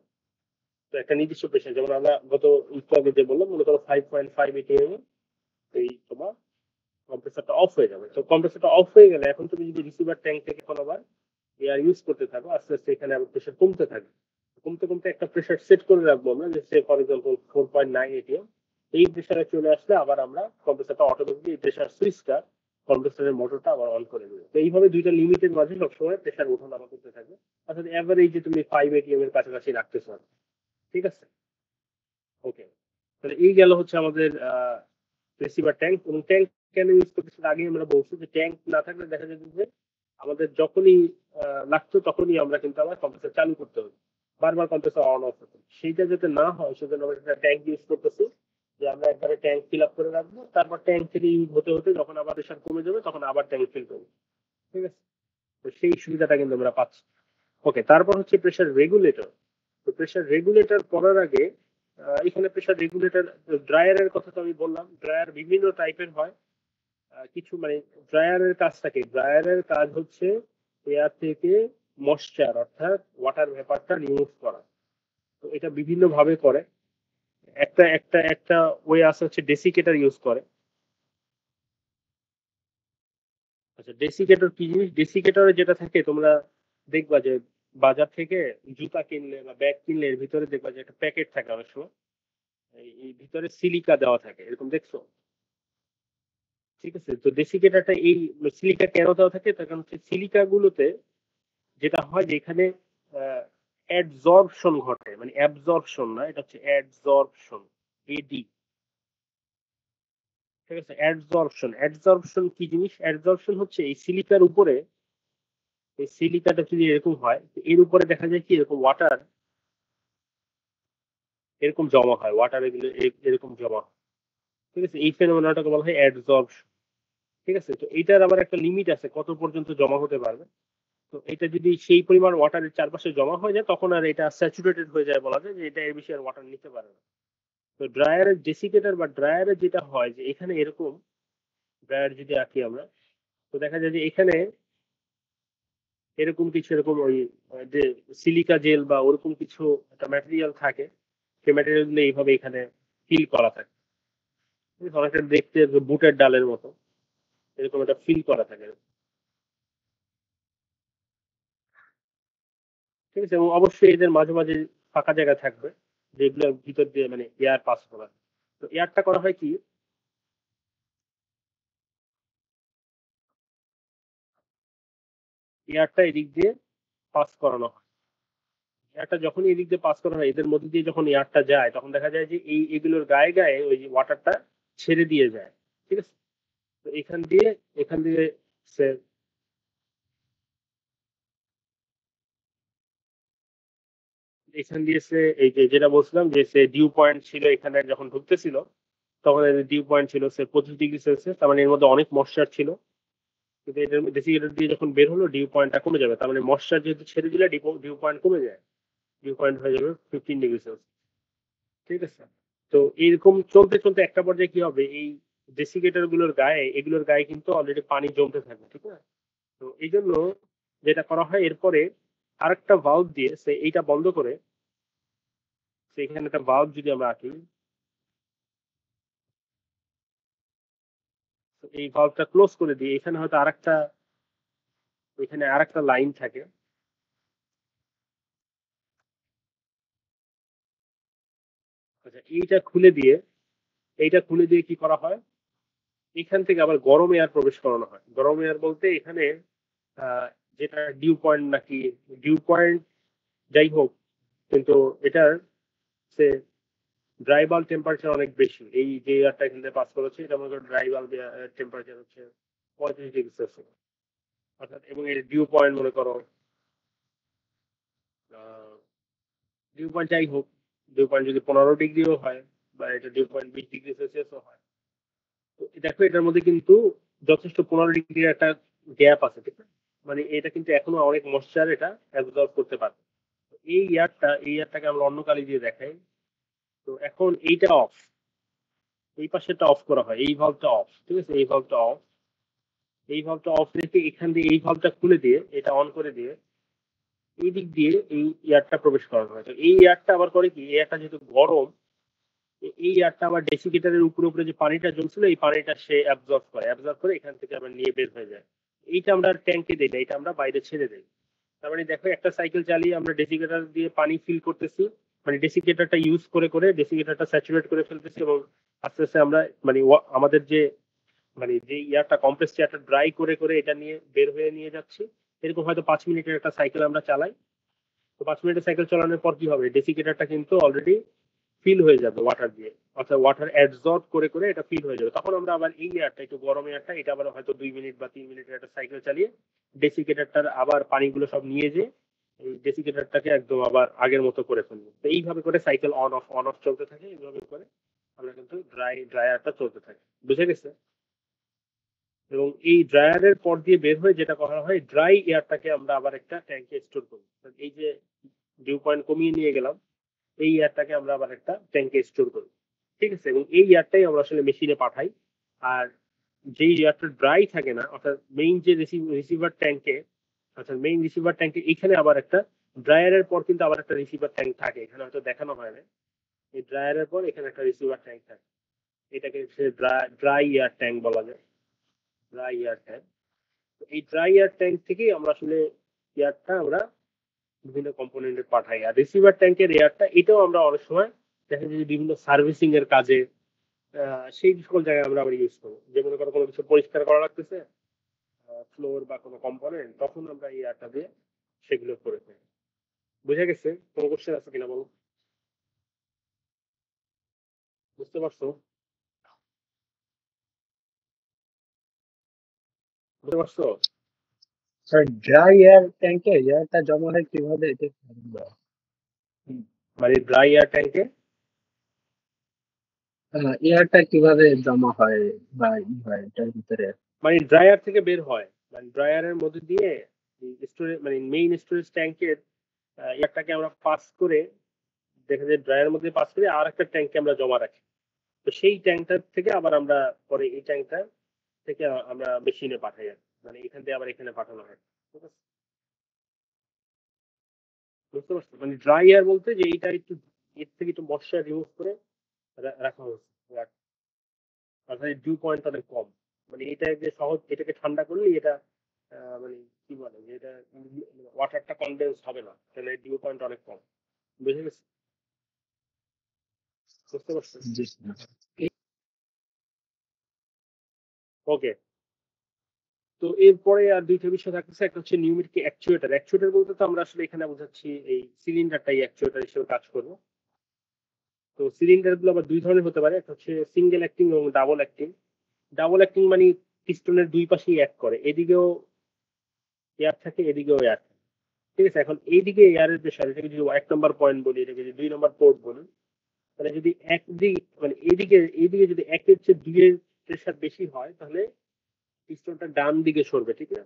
তো একটা নির্দিষ্ট প্রেশার, যেমন আমরা গত একটু আগে যে বললাম, মনে করো 5.5 ATM, এই তোমার কম্প্রেসরটা অফ হয়ে যাবে। তো কম্প্রেসরটা অফ হয়ে গেলে এখন তুমি যদি রিসিভার ট্যাঙ্ক থেকে এখন আবার এয়ার ইউজ করতে থাকো, আস্তে আস্তে এখানে আবার প্রেশার কমতে থাকবে। কমতে কমতে একটা প্রেশার সেট করে রাখবো আমরা, যে সে ফর এক্সাম্পল 4.9 ATM। এই প্রেশারে চলে আসলে আবার আমরা কম্প্রেসরটা অটোমেটিকলি এই প্রেশার সুইচটা কম্প্রেসরের মোটরটা আবার অন করে দেবে। তো এইভাবে দুইটা লিমিটের মাঝে সবসময় প্রেশার ওঠানামা করতে থাকবে, অর্থাৎ এভারেজে তুমি 5 ATM এর কাছাকাছি রাখতেছো, ঠিক আছে। ওকে। তাহলে এই গেল হচ্ছে আমাদের রিসিভার ট্যাঙ্ক। এবং ট্যাঙ্ক কেন ইউজ করতেছি আগে আমরা বলছি, যে ট্যাঙ্ক না থাকলে দেখা যেত যে আমাদের যখনই লাগতো তখনই আমরা কিন্তু আবার কম্প্রেসর চালু করতে হবে, বারবার কম্প্রেসর অন অফ হতো, সেইটা যাতে না হয় সেজন্য আমরা একটা ট্যাঙ্ক ইউজ করতেছি, যে আমরা একবারে ট্যাঙ্ক ফিল আপ করে রাখবো, তারপর ট্যাঙ্ক থেকে ইউজ হতে হতে যখন আবার প্রেশার কমে যাবে তখন আবার ট্যাঙ্ক ফিল করবো, ঠিক আছে। তো সেই সুবিধাটা কিন্তু আমরা পাচ্ছি। ওকে। তারপর হচ্ছে প্রেশার রেগুলেটর। তো প্রেশার রেগুলেটর করার আগে এখানে প্রেশার রেগুলেটর, ড্রায়ারের কথা তো আমি বললাম, ড্রায়ার বিভিন্ন টাইপের হয়। কিছু মানে ড্রায়ারের কাজটা কি, ড্রায়ারের কাজ হচ্ছে এয়ার থেকে ময়েশ্চার অর্থাৎ ওয়াটার ভেপারটা রিমুভ করা। তো এটা বিভিন্ন ভাবে করে। একটা একটা একটা ওয়ে আছে হচ্ছে ডেসিকেটর ইউজ করে। আচ্ছা, ডেসিকেটর কি জিনিস? ডেসিকেটরে যেটা থাকে তোমরা দেখবা যে বাজার থেকে জুতা কিনলে বা ব্যাগ কিনলে এর ভিতরে দেখবা যে একটা প্যাকেট থাকে অনেক সময়, এই ভিতরে সিলিকা দেওয়া থাকে, এরকম দেখছো? ঠিক আছে। তো ডেসিকেটরটা এই সিলিকা কেন দেওয়া থাকে, তার কারণ হচ্ছে সিলিকা গুলোতে যেটা হয় যে এখানে অ্যাডজর্পশন ঘটে, মানে অ্যাবজর্পশন না, এটা হচ্ছে অ্যাডজর্পশন, এডি, ঠিক আছে। অ্যাডজর্পশন কি জিনিস? অ্যাডজর্পশন হচ্ছে এই সিলিকার উপরে, এই সিলিকাটা যদি এরকম হয় এর উপরে দেখা যায় কি এরকম ওয়াটার এরকম জমা হয়, ওয়াটার এগুলো এরকম জমা হয়, ঠিক আছে। এই ফেনোমেননটাকে বলা হয় অ্যাডজর্পশন, ঠিক আছে। তো এটার আবার একটা লিমিট আছে কত পর্যন্ত জমা হতে পারবে। তো এটা যদি সেই পরিমাণ ওয়াটারের চারপাশে জমা হয়ে যায় তখন আর এটা স্যাচুরেটেড হয়ে যায়, বলা যায় যে এটা এর বেশি আর ওয়াটার নিতে পারে না। তো ড্রায়ারের ডেসিকেটর বা ড্রায়ারে যেটা হয় যে এখানে এরকম ড্রায়ার যদি আঁকি আমরা, তো দেখা যায় যে এখানে এরকম কিছু এরকম ওই যে সিলিকা জেল বা ওরকম কিছু একটা ম্যাটেরিয়াল থাকে, সেই ম্যাটেরিয়াল গুলো এইভাবে এখানে ফিল করা থাকে। অনেকটা দেখতে বুটের ডালের মতো এরকম একটা ফিল করা থাকে, ঠিক আছে। এবং অবশ্যই এদের মাঝে মাঝে ফাঁকা জায়গা থাকবে যেগুলোর ভিতর দিয়ে মানে এয়ার পাস করা। তো এয়ারটা করা হয় কি, এয়ারটা এদিক দিয়ে পাস করানো হয়। এয়ারটা যখনই এদিক দিয়ে পাস করা হয়, এদের মধ্যে দিয়ে যখন এয়ারটা যায় তখন দেখা যায় যে এই এগুলোর গায়ে গায়ে ওই ওয়াটারটা ছেড়ে দিয়ে যায়, ঠিক আছে। তো এখান দিয়ে সে এখান দিয়ে সে এই যে যেটা বলছিলাম যে সে ডিউ পয়েন্ট ছিল এখানে যখন ঢুকতেছিল, তখন ডিউ পয়েন্ট ছিল সে 25°C, তার মানে এর মধ্যে অনেক ময়শ্চার ছিল। কিন্তু এটার ডেসিকেটর দিয়ে যখন বের হলো ডিউ পয়েন্টটা কমে যাবে, তার মানে ময়শ্চার যেহেতু ছেড়ে দিলে ডিউ পয়েন্ট কমে যায়, ডিউ পয়েন্ট হয়ে যাবে 15°C, ঠিক আছে। তো এরকম চলতে চলতে একটা পর্যায়ে কি হবে, এই ডেসিকেটর গুলোর গায়ে এগুলোর গায়ে কিন্তু অলরেডি পানি জমতে থাকবে, ঠিক না। তো এই জন্য যেটা করা হয় এরপরে আরেকটা ভালভ দিয়ে সে এইটা বন্ধ করে, সে এখানে একটা ভালভ যদি আমরা আঁকি, তো এই ভালভটা ক্লোজ করে দিই, এখানে হয়তো আরেকটা, এখানে আরেকটা লাইন থাকে। আচ্ছা, এইটা খুলে দিয়ে কি করা হয়, এখান থেকে আবার গরম এয়ার প্রবেশ করানো হয়। গরম এয়ার বলতে এখানে যেটা ডিউ পয়েন্ট নাকি ডিউ পয়েন্ট যাই হোক, কিন্তু এটার সে ড্রাই বাল্ব টেম্পারেচার অনেক বেশি। এই যে এয়ারটা এখান থেকে পাস করেছে এটা মনে করো ড্রাই বাল্ব টেম্পারেচার হচ্ছে 35°C, অর্থাৎ। এবং এর ডিউ পয়েন্ট মনে করো ডিউ পয়েন্ট যাই হোক, ডিউ পয়েন্ট যদি 15°ও হয় বা এটা ডিউ পয়েন্ট 20°C হয়, তো দেখো এটার মধ্যে কিন্তু যথেষ্ট 15°র একটা গ্যাপ আছে, ঠিক না। মানে এটা কিন্তু এখনো অনেক ময়শ্চার এটা অ্যাবজর্ব করতে পারে। এই ইয়ারটাকে আমরা অন্য কালি দিয়ে দেখাই। তো এখন এইটা অফ, এই পাশেটা অফ করা হয়, এই ভালভটা অফ, ঠিক আছে। এই ভালভটা অফ রেখে এখান দিয়ে এই ভালভটা খুলে দিয়ে এটা অন করে দিয়ে এই দিক দিয়ে এই এয়ারটা প্রবেশ করানো হয়। তো এই এয়ারটা আবার করে কি, এই এয়ারটা যেহেতু গরম, এই এয়ারটা আবার ডেসিকেটারের উপরে উপরে যে পানিটা জমছিল এই পানিটা সে অ্যাবজর্ব করে এখান থেকে আবার নিয়ে বের হয়ে যায়। এইটা আমরা ট্যাঙ্কে দিই না, এটা আমরা বাইরে ছেড়ে দিই। তার মানে দেখো একটা সাইকেল চালিয়ে আমরা ডেসিকেটার দিয়ে পানি ফিল করতেছি, মানে ডেসিকেটারটা ইউজ করে করে ডেসিকেটারটা স্যাচুরেট করে ফেলতেছি, এবং আস্তে আস্তে আমরা মানে আমাদের যে মানে যে ইয়ারটা কম্প্রেস এয়ারটা ড্রাই করে করে এটা নিয়ে বের হয়ে নিয়ে যাচ্ছি। এরকম হয়তো 5 মিনিটের একটা সাইকেল আমরা চালাই। তো 5 মিনিটের সাইকেল চালানোর পর কি হবে, ডেসিকেটারটা কিন্তু অলরেডি ফিল হয়ে যাবে ওয়াটার দিয়ে, অর্থাৎ ওয়াটার অ্যাবজর্ব করে করে এটা ফিল হয়ে যাবে। তখন আমরা আবার এই এয়ারটা একটু গরম এয়ারটা এটা আবার হয়তো 2 মিনিট বা 3 মিনিটের একটা সাইকেল চালিয়ে ডেসিকেটারটার আবার পানিগুলো সব নিয়ে যে এই ডেসিকেটারটাকে একদম আবার আগের মতো করে ফেলবো। তো এইভাবে করে সাইকেল অন অফ চলতে থাকে, এইভাবে করে আমরা কিন্তু ড্রায়ারটা চলতে থাকে। বুঝে গেছে। এবং এই ড্রায়ারের পর দিয়ে বের হয়ে যেটা করা হয়, ড্রাই এয়ারটাকে আমরা আবার একটা ট্যাঙ্কে স্টোর করি। এই যে ডিউ পয়েন্ট কমিয়ে নিয়ে গেলাম, এই এয়ারটাকে আমরা আবার একটা ট্যাঙ্কে স্টোর করি, ঠিক আছে। এবং এই এয়ারটাই আমরা আসলে মেশিনে পাঠাই। আর যেই এয়ারটা ড্রাই থাকে না, অর্থাৎ মেইন যে রিসিভার ট্যাঙ্কে এখানে আবার একটা ড্রায়ারের পর কিন্তু আবার একটা রিসিভার ট্যাঙ্ক থাকে, এখানে হয়তো দেখানো হয় না। এই ড্রায়ারের পর এখানে একটা রিসিভার ট্যাঙ্ক থাকে, এটাকে ড্রাই এয়ার ট্যাঙ্ক বলা যায়, ড্রাই এয়ার ট্যাঙ্ক। এই ড্রাই এয়ার ট্যাঙ্ক থেকেই আমরা আসলে এয়ারটা আমরা বিভিন্ন কম্পোনেন্টে পাঠাই। আর রিসিভার ট্যাঙ্কের এয়ারটা এটাও আমরা অনেক সময় দেখা যায় যে বিভিন্ন সার্ভিসিং এর কাজে সেই সকল জায়গায় আমরা আবার ইউজ করবো। যে মনে করো কোনো কিছু পরিষ্কার করা লাগতেছে, ফ্লোর বা কোনো কম্পোনেন্ট, তখন আমরা এই এয়ারটা দিয়ে সেগুলো করে থাকি। বুঝে গেছে? কোনো কোশ্চেন আছে কিনা বলো? বুঝতে পারছো? বুঝতে পারছো? স্যার, ড্রাই এয়ার ট্যাঙ্কে এয়ারটা জমা হয় কিভাবে এটা একটু বলবেন? মানে ড্রাই এয়ার ট্যাঙ্কে এয়ারটা কিভাবে জমা হয় বা ই হয় এটার ভিতরে? মানে ড্রায়ার থেকে বের হয়, মানে ড্রায়ারের মধ্যে দিয়ে স্টোরেজ মানে মেইন স্টোরেজ ট্যাঙ্কের এয়ারটাকে আমরা পাস করে, দেখা যায় ড্রায়ারের মধ্যে পাস করে আর একটা ট্যাঙ্কে আমরা জমা রাখি। তো সেই ট্যাঙ্কটার থেকে আবার আমরা পরে এই ট্যাঙ্কটা থেকে আমরা মেশিনে পাঠাই আর কি। মানে এখান থেকে আবার এখানে পাঠানো হয়, ঠিক আছে। বুঝতে পারছো? মানে ড্রাই এয়ার বলতে যে এইটা একটু এর থেকে একটু ময়শ্চার রিমুভ করে রাখা হয়েছে, অর্থাৎ ডিউ পয়েন্ট অনেক কম। মানে এটা যে সহজ, এটাকে ঠান্ডা করলে এটা মানে কি বলে যে এটা ওয়াটারটা কনডেন্স হবে না, তাহলে ডিউ পয়েন্ট অনেক কম। বুঝে গেছে? বুঝতে পারছো? জি স্যার। ওকে। তো এরপরে আর দুইটা বিষয় থাকতেছে, একটা হচ্ছে নিউমেরিক অ্যাকচুয়েটার। অ্যাকচুয়েটার বলতে তো আমরা আসলে এখানে বোঝাচ্ছি এই সিলিন্ডারটাই অ্যাকচুয়েটার হিসেবে কাজ করবে। তো সিলিন্ডার গুলো আবার দুই ধরনের হতে পারে, একটা হচ্ছে সিঙ্গেল অ্যাক্টিং এবং ডাবল অ্যাক্টিং। ডাবল অ্যাক্টিং মানে পিস্টনের দুই পাশেই অ্যাক্ট করে, এদিকেও এয়ার থাকে এদিকেও এয়ার থাকে। ঠিক আছে, এখন এইদিকে এয়ারের প্রেশার, এটাকে যদি 1 নম্বর পয়েন্ট বলি, এটাকে যদি 2 নম্বর পোর্ট বলি, তাহলে যদি একদিক মানে এইদিকে যদি একের চেয়ে দুইয়ের প্রেশার বেশি হয়, তাহলে পিস্টনটা ডান দিকে সরবে, ঠিক না?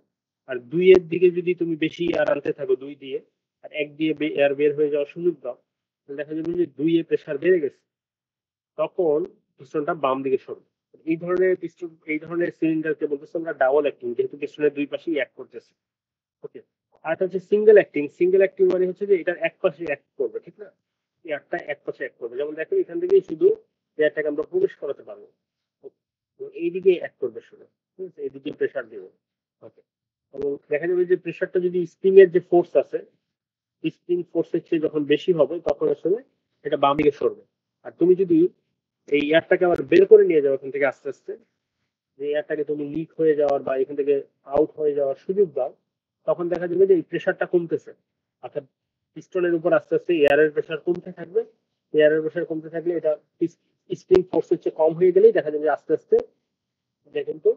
আর দুইয়ের দিকে যদি তুমি বেশি এয়ার আনতে থাকো দুই দিয়ে, আর এক দিয়ে এয়ার বের হয়ে যাওয়ার সুযোগ দাও, তাহলে দেখা যাবে যে দুইয়ে প্রেশার বেড়ে গেছে, তখন পিস্টনটা বাম দিকে সরবে। এই ধরনের পিস্টন, এই ধরনের সিলিন্ডারকে বলতেছে আমরা ডাবল অ্যাক্টিং, যেহেতু পিস্টনের দুই পাশেই এক করতেছে। ওকে। আর এটা হচ্ছে সিঙ্গেল অ্যাক্টিং। সিঙ্গেল অ্যাক্টিং মানে হচ্ছে যে এটার এক পাশে এক করবে, ঠিক না? এয়ারটা এক পাশে এক করবে, যেমন দেখো এখান থেকেই শুধু এয়ারটাকে আমরা প্রবেশ করাতে পারবো, এইদিকে এক করবে শুধু, ঠিক আছে? এইদিকে প্রেশার দেবে। ওকে। এবং দেখা যাবে যে প্রেশারটা যদি স্প্রিং এর যে ফোর্স আছে, স্প্রিং ফোর্সের চেয়ে যখন বেশি হবে, তখন আসলে এটা বাম দিকে সরবে। আর তুমি যদি এই এয়ারটাকে আবার বের করে নিয়ে যাও এখান থেকে আস্তে আস্তে, যে এয়ারটাকে তুমি লিক হয়ে যাওয়ার বা এখান থেকে আউট হয়ে যাওয়ার সুযোগ দাও, তখন দেখা যাবে যে এই প্রেশারটা কমতেছে। অর্থাৎ পিস্টনের উপর আস্তে আস্তে এয়ারের প্রেশার কমতে থাকবে। এয়ারের প্রেশার কমতে থাকলে এটা স্প্রিং ফোর্সের চেয়ে কম হয়ে গেলেই দেখা যাবে যে আস্তে আস্তে এটা কিন্তু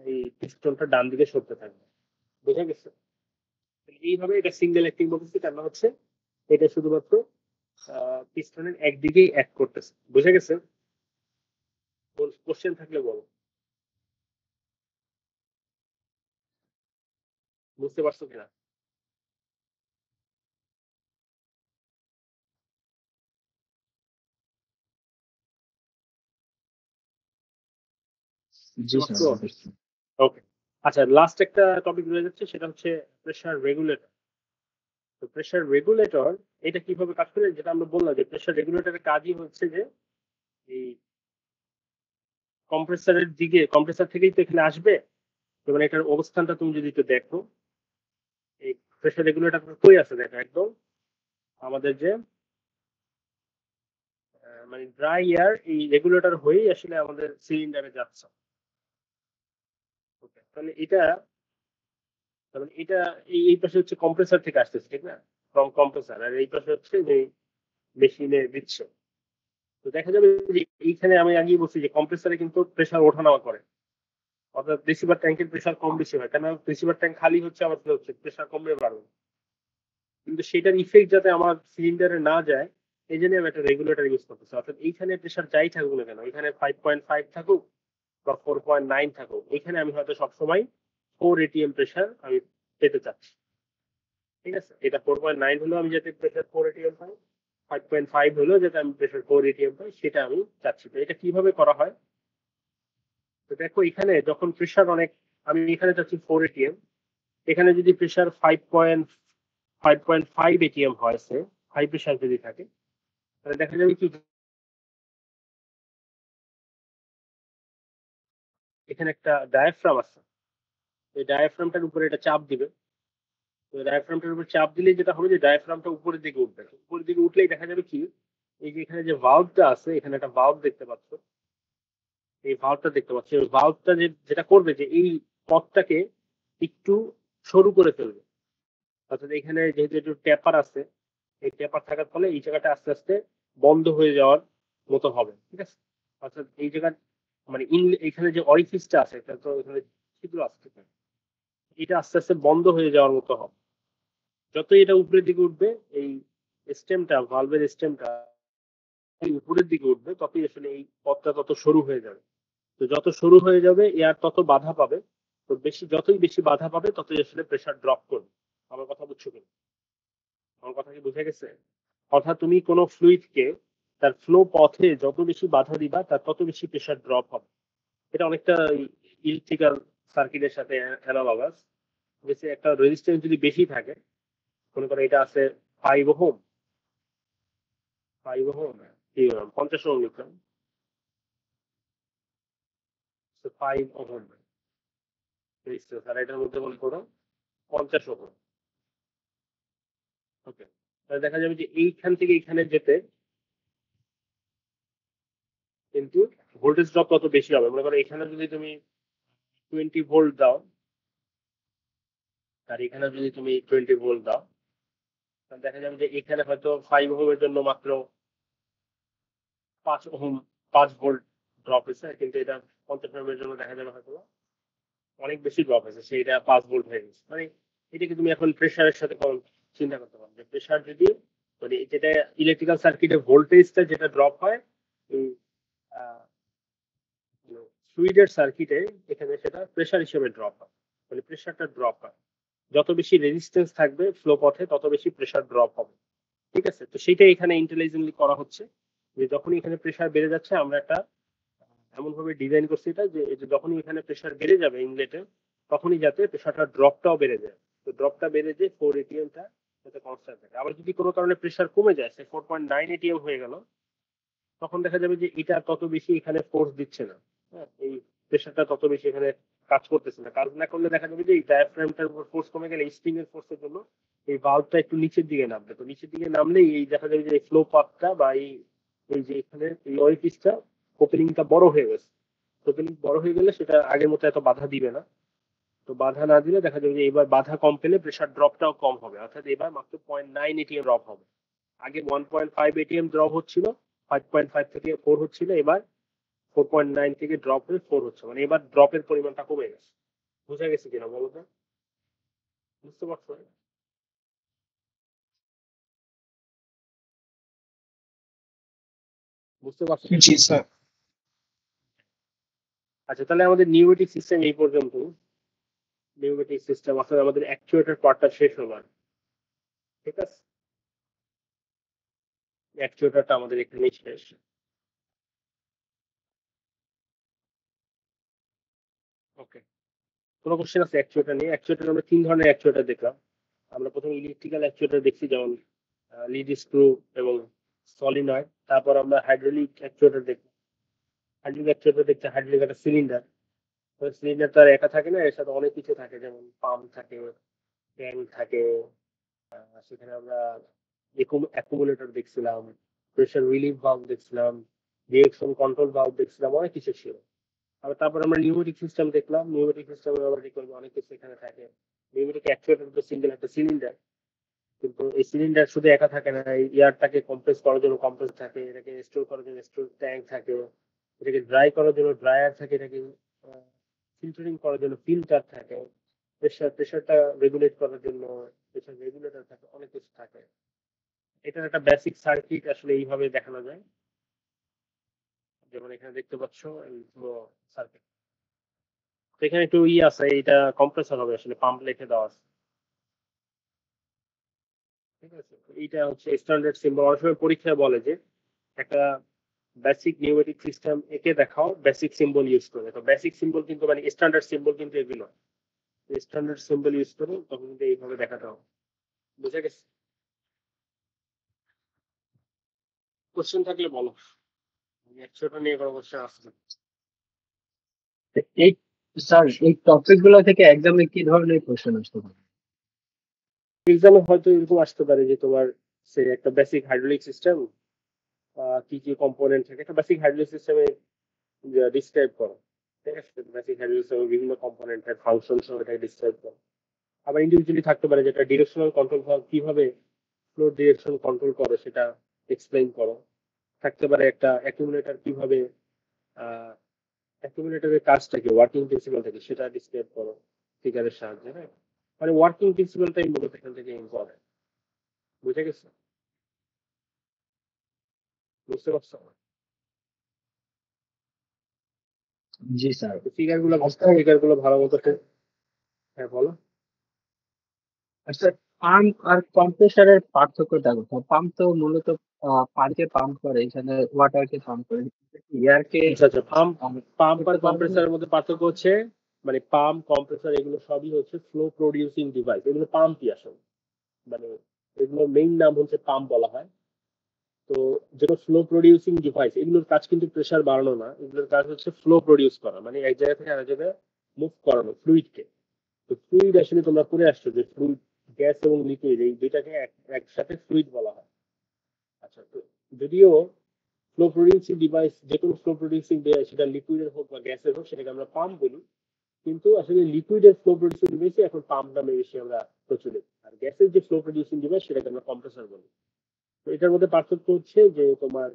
এই পিস্টনটা ডান দিকে সরতে থাকবে। বোঝা গেছে? এইভাবে এটা সিঙ্গেল অ্যাক্টিং বলতেছি, কারণ হচ্ছে এটা শুধুমাত্র পিস্টনের একদিকেই অ্যাক্ট করতেছে। বুঝা গেছে? কোশ্চেন থাকলে বলো। বুঝতে পারছো কিনা? বুঝতে জি স্যার, পারছো? বুঝছি। ওকে। আচ্ছা, লাস্ট একটা টপিক রয়ে যাচ্ছে, সেটা হচ্ছে প্রেসার রেগুলেটর। তো প্রেসার রেগুলেটর এটা কিভাবে কাজ করে, যেটা আমরা বললাম যে প্রেসার রেগুলেটরের কাজই হচ্ছে যে এই কম্প্রেসারের দিকে, কম্প্রেসার থেকেই তো এখানে আসবে। যেমন এটার অবস্থানটা তুমি যদি একটু দেখো, এই প্রেসার রেগুলেটর কই আছে দেখো, একদম আমাদের যে মানে ড্রাই এয়ার এই রেগুলেটর হয়েই আসলে আমাদের সিলিন্ডারে যাচ্ছে। ওকে, তাহলে এটা, তাহলে এটা এই পাশে হচ্ছে কম্প্রেসার থেকে আসতেছে, ঠিক না? ফ্রম কম্প্রেসার, আর এই পাশে হচ্ছে যে মেশিনে দিচ্ছে। তো দেখা যাবে যে এইখানে আমি আগেই বলছি যে কম্প্রেসারে কিন্তু প্রেসার ওঠানামা করে, অর্থাৎ রিসিভার ট্যাঙ্কের প্রেসার কম বেশি হয়, কেন রিসিভার ট্যাঙ্ক খালি হচ্ছে আবার কি হচ্ছে, প্রেসার কমবে বাড়বে। কিন্তু সেটার ইফেক্ট যাতে আমার সিলিন্ডারে না যায়, এই জন্য আমি একটা রেগুলেটর ইউজ করতেছি। অর্থাৎ এইখানে প্রেসার যাই থাকুক না কেন, এখানে 5.5 থাকুক বা 4.9 থাকুক, এখানে আমি হয়তো সবসময় 4 ATM প্রেসার আমি পেতে চাচ্ছি। ঠিক আছে, এটা 4.9 হলেও আমি যাতে প্রেসার 4 ATM পাই, 5.5 হলেও যাতে আমি প্রেসার 4 ATM পাই, সেটা আমি চাচ্ছি। তো এটা কিভাবে করা হয়? তো দেখো এখানে যখন প্রেসার অনেক, আমি এখানে চাচ্ছি 4 ATM, এখানে যদি প্রেসার 5.5 ATM হয়, সে হাই প্রেসার যদি থাকে, তাহলে দেখা যাবে কি এখানে একটা ডায়াফ্রাম আছে, এই ডায়াফ্রামটার উপরে এটা চাপ দিবে। তো ডায়াফ্রামটার উপর চাপ দিলে যেটা হবে যে ডায়াফ্রামটা উপরের দিকে উঠবে, উপরের দিকে উঠলেই দেখা যাবে কি, এই যে এখানে যে ভালভটা আছে, এখানে একটা ভালভ দেখতে পাচ্ছ, এই ভালভটা দেখতে পাচ্ছ, এই ভালভটা যেটা করবে যে এই পথটাকে একটু সরু করে ফেলবে। অর্থাৎ এখানে যেহেতু একটু ট্যাপার আছে, এই ট্যাপার থাকার ফলে এই জায়গাটা আস্তে আস্তে বন্ধ হয়ে যাওয়ার মতো হবে, ঠিক আছে? অর্থাৎ এই জায়গা মানে এখানে যে অরিফিসটা আছে, এটা তো এখানে ছিদ্র আছে, ঠিক আছে? এটা আস্তে আস্তে বন্ধ হয়ে যাওয়ার মতো হবে। যতই এটা উপরের দিকে উঠবে, এই স্টেমটা, ভালভের স্টেমটা উপরের দিকে উঠবে, ততই আসলে এই পথটা তত সরু হয়ে যাবে। তো যত সরু হয়ে যাবে এয়ার তত বাধা পাবে। তো যতই বেশি বাধা পাবে, ততই আসলে প্রেসার ড্রপ করবে। আমার কথা বুঝছো কিনা? আমার কথা কি বুঝে গেছে? অর্থাৎ তুমি কোনো ফ্লুইডকে তার ফ্লো পথে যত বেশি বাধা দিবা, তার তত বেশি প্রেসার ড্রপ হবে। এটা অনেকটা ইলেকট্রিক্যাল সার্কিটের সাথে অ্যানালগাস। যে একটা রেজিস্ট্যান্স যদি বেশি থাকে, মনে করো এটা আছে 5 ওহম 5 ওহম কি 50 ওহম লিখলাম, 5 ওহম রেজিস্ট্যান্স, আর এটার মধ্যে মনে করো 50 ওহম। ওকে, তাহলে দেখা যাবে যে এইখান থেকে এইখানে যেতে কিন্তু ভোল্টেজ ড্রপ তত বেশি হবে। মনে করো এখানে যদি তুমি 20 ভোল্ট দাও আর এখানে যদি তুমি 20 ভোল্ট দাও, তাহলে দেখা যাবে যে এখানে হয়তো 5 ওহমের জন্য মাত্র 5 ওহম 5 ভোল্ট ড্রপ হয়েছে, কিন্তু এটা 50 ওহমের জন্য দেখা যাবে হয়তো অনেক বেশি ড্রপ হয়েছে, সেটা 5 ভোল্ট হয়ে গেছে। মানে এটাকে তুমি এখন প্রেসারের সাথে চিন্তা করতে পারো যে প্রেসার যদি মানে যেটা ইলেকট্রিক্যাল সার্কিটে ভোল্টেজটা যেটা ড্রপ হয় ফ্লুইডের সার্কিটে, এখানে সেটা প্রেসার হিসেবে ড্রপ হয়, মানে প্রেসারটা ড্রপ হয়। যত বেশি রেজিস্ট্যান্স থাকবে ফ্লো পথে তত বেশি প্রেসার ড্রপ হবে। ঠিক আছে, তো সেটাই এখানে ইন্টেলিজেন্টলি করা হচ্ছে যে যখনই এখানে প্রেসার বেড়ে যাচ্ছে আমরা একটা এমন ভাবে ডিজাইন করছি এটা যে যখনই এখানে প্রেসার বেড়ে যাবে ইনলেটে, তখনই যাতে প্রেসারটা ড্রপটাও বেড়ে যায়। তো ড্রপটা বেড়ে যে 4 এটিএমটা যাতে কনস্ট্যান্ট থাকে। আবার যদি কোনো কারণে প্রেসার কমে যায়, সে 4.9 এটিএম হয়ে গেল, তখন দেখা যাবে যে এটা তত বেশি এখানে ফোর্স দিচ্ছে না। হ্যাঁ, এই প্রেসারটা তত বেশি এখানে কাজ করতেছে না। কাজ না করলে দেখা যাবে যে এই ডায়াফ্রামটার উপর ফোর্স কমে গেলে স্প্রিং এর ফোর্সের জন্য এই ভালভটা একটু নিচের দিকে নামবে। তো নিচের দিকে নামলেই এই দেখা যাবে যে ফ্লো পাথটা বা এই এই যে এখানে এই অরিফিসটা ওপেনিংটা বড় হয়ে গেছে। ওপেনিং বড় হয়ে গেলে সেটা আগের মতো এত বাধা দিবে না। তো বাধা না দিলে দেখা যাবে যে এবার বাধা কম পেলে প্রেসার ড্রপটাও কম হবে, অর্থাৎ এবার মাত্র 0.9 এটিএম ড্রপ হবে। আগে 1.5 এটিএম ড্রপ হচ্ছিল, 5.5 থেকে 4 হচ্ছিল, এবার 4.9 থেকে ড্রপ হয়ে 4 হচ্ছে, মানে এবার ড্রপের পরিমাণটা কমে গেছে। বুঝা গেছে কিনা বলো তো? বুঝতে পারছো? বুঝতে পারছো? জি স্যার। আচ্ছা, তাহলে আমাদের নিউমেটিক সিস্টেম এই পর্যন্ত। নিউমেটিক সিস্টেম আসলে আমাদের অ্যাকচুয়েটর পার্টটা শেষ হলো আর। ঠিক আছে, অ্যাকচুয়েটরটা আমাদের এখানেই শেষ। ওকে, কোনো কোশ্চেন আছে অ্যাকচুয়েটর নিয়ে? অ্যাকচুয়েটর আমরা 3 ধরনের অ্যাকচুয়েটর দেখলাম। আমরা প্রথমে ইলেকট্রিক্যাল অ্যাকচুয়েটর দেখছি, যেমন লিড স্ক্রু এবং সলিনয়েড। তারপর আমরা হাইড্রোলিক অ্যাকচুয়েটর দেখলাম। হাইড্রোলিক অ্যাকচুয়েটর দেখছি হাইড্রোলিক একটা সিলিন্ডার। সিলিন্ডার তো আর একা থাকে না, এর সাথে অনেক কিছু থাকে, যেমন পাম্প থাকে, ট্যাঙ্ক থাকে। সেখানে আমরা অ্যাকুমুলেটর দেখছিলাম, প্রেসার রিলিফ ভালভ দেখছিলাম, ডিরেকশন কন্ট্রোল ভালভ দেখছিলাম, অনেক কিছু ছিল। আবার তারপর আমরা নিউমেটিক সিস্টেম দেখলাম। নিউমেটিক সিস্টেমে আমরা দেখলাম অনেক কিছু এখানে থাকে। নিউমেটিক অ্যাকচুয়েটর তো সিঙ্গেল একটা সিলিন্ডার, কিন্তু এই সিলিন্ডার শুধু একা থাকে না, এই এয়ারটাকে কম্প্রেস করার জন্য কম্প্রেস থাকে, এটাকে স্টোর করার জন্য স্টোর ট্যাঙ্ক থাকে, এটাকে ড্রাই করার জন্য ড্রায়ার থাকে, এটাকে ফিল্টারিং করার জন্য ফিল্টার থাকে, প্রেশারটা রেগুলেট করার জন্য প্রেশার রেগুলেটর থাকে, অনেক কিছু থাকে। এটার একটা বেসিক সার্কিট আসলে এইভাবে দেখানো যায়, যেমন এখানে দেখতে পাচ্ছ এই পুরো সার্কিট। তো এখানে একটু আছে, এটা কম্প্রেসর হবে, আসলে পাম্প লিখে দেওয়া আছে। ঠিক আছে, এইটা হচ্ছে স্ট্যান্ডার্ড সিম্বল। অনেক সময় পরীক্ষায় বলে যে একটা বেসিক নিউমেটিক সিস্টেম একে দেখাও বেসিক সিম্বল ইউজ করে। তো বেসিক সিম্বল কিন্তু মানে স্ট্যান্ডার্ড সিম্বল কিন্তু এগুলো, স্ট্যান্ডার্ড সিম্বল ইউজ করে তখন কিন্তু এইভাবে দেখাতে হবে। বুঝা গেছে? কোশ্চেন থাকলে বলো, একশোটা নিয়ে কোনো কোশ্চেন আসছে। এই স্যার এই টপিক গুলো থেকে এক্সামে কি ধরনের কোশ্চেন আসতে পারে? এক্সামে হয়তো এরকম আসতে পারে যে তোমার সে একটা বেসিক হাইড্রোলিক সিস্টেম, কি কি কম্পোনেন্ট থাকে, একটা বেসিক হাইড্রোলিক সিস্টেমে ডিসক্রাইব করো। ঠিক আছে, বেসিক হাইড্রোলিক সিস্টেমের বিভিন্ন কম্পোনেন্টের ফাংশন সহ এটা ডিসক্রাইব করো। আবার ইন্ডিভিজুয়ালি থাকতে পারে যেটা ডিরেকশনাল কন্ট্রোল কিভাবে ফ্লো ডিরেকশন কন্ট্রোল করে সেটা এক্সপ্লেইন করো। থাকতে পারে একটা অ্যাকুমুলেটর কিভাবে, অ্যাকুমুলেটরের কাজটা কি, ওয়ার্কিং প্রিন্সিপাল থেকে সেটা ডিসক্রাইব করো ফিগারের সাহায্যে। হ্যাঁ, মানে ওয়ার্কিং প্রিন্সিপালটাই মূলত এখান থেকে ইম্পর্টেন্ট। বুঝে গেছে? বুঝতে পারছো? জি স্যার। ফিগার গুলো আচ্ছা ফিগার গুলো ভালো মতো। হ্যাঁ বলো। আচ্ছা, পাম্প আর কম্প্রেসারের পার্থক্যটা কোথায়? পাম্প তো মূলত পানিকে পাম্প করে, এখানে ওয়াটারকে পাম্প করে, এয়ারকে আচ্ছা আচ্ছা, পাম্প পাম্প আর করতে পারবে না। কম্প্রেসারের মধ্যে পার্থক্য হচ্ছে মানে পাম্প কম্প্রেসার এগুলো সবই হচ্ছে ফ্লো প্রডিউসিং ডিভাইস, এগুলো পাম্পই আসলে। মানে এগুলোর মেইন নাম হচ্ছে পাম্প বলা হয়। তো যেটা ফ্লো প্রডিউসিং ডিভাইস, এগুলোর কাজ কিন্তু প্রেসার বাড়ানো না, এগুলোর কাজ হচ্ছে ফ্লো প্রডিউস করা, মানে এক জায়গা থেকে আরেক জায়গায় মুভ করানো ফ্লুইডকে। তো ফ্লুইড আসলে তোমরা পড়ে আসছো যে ফ্লুইড, গ্যাস এবং লিকুইড এই দুইটাকে একসাথে ফ্লুইড বলা হয়। আচ্ছা, তো যদিও ফ্লো প্রডিউসিং ডিভাইস, যে কোনো ফ্লো প্রডিউসিং ডিভাইস, সেটা লিকুইডের হোক বা গ্যাসের হোক, সেটাকে আমরা পাম্প বলি। কিন্তু আসলে লিকুইডের ফ্লো প্রডিউসিং ডিভাইসে এখন পাম্প নামে বেশি আমরা প্রচলিত, আর গ্যাসের যে ফ্লো প্রডিউসিং ডিভাইস সেটাকে আমরা কম্প্রেসর বলি। তো এটার মধ্যে পার্থক্য হচ্ছে যে তোমার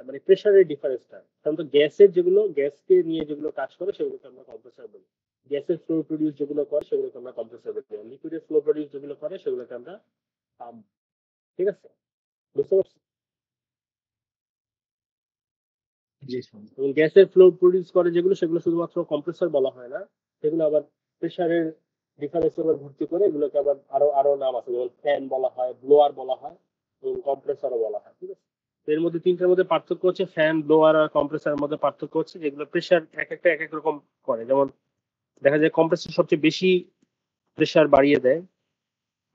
মানে প্রেসারের ডিফারেন্সটা। সাধারণত গ্যাসের যেগুলো, গ্যাসকে নিয়ে যেগুলো কাজ করে সেগুলোকে আমরা কম্প্রেসর বলি। গ্যাসের ফ্লো প্রডিউস যেগুলো করে সেগুলোকে আমরা কম্প্রেসর বলি। লিকুইডের ফ্লো প্রডিউস যেগুলো করে সেগুলোকে আমরা পাম্প। ঠিক আছে, বুঝতে পারছো? জি স্যার। এবং গ্যাসের ফ্লো প্রডিউস করে যেগুলো, সেগুলো শুধুমাত্র কম্প্রেসর বলা হয় না, সেগুলো আবার প্রেসারের ডিফারেন্সের উপর ভিত্তি করে এগুলোকে আবার আরো আরো নাম আছে, যেমন ফ্যান বলা হয়, ব্লোয়ার বলা হয় এবং কম্প্রেসরও বলা হয়। ঠিক আছে, তো এর মধ্যে তিনটার মধ্যে পার্থক্য হচ্ছে ফ্যান, ব্লোয়ার আর কম্প্রেসরের মধ্যে পার্থক্য হচ্ছে যেগুলো প্রেসার এক একটা এক এক রকম করে। যেমন দেখা যায় কম্প্রেসর সবচেয়ে বেশি প্রেসার বাড়িয়ে দেয়,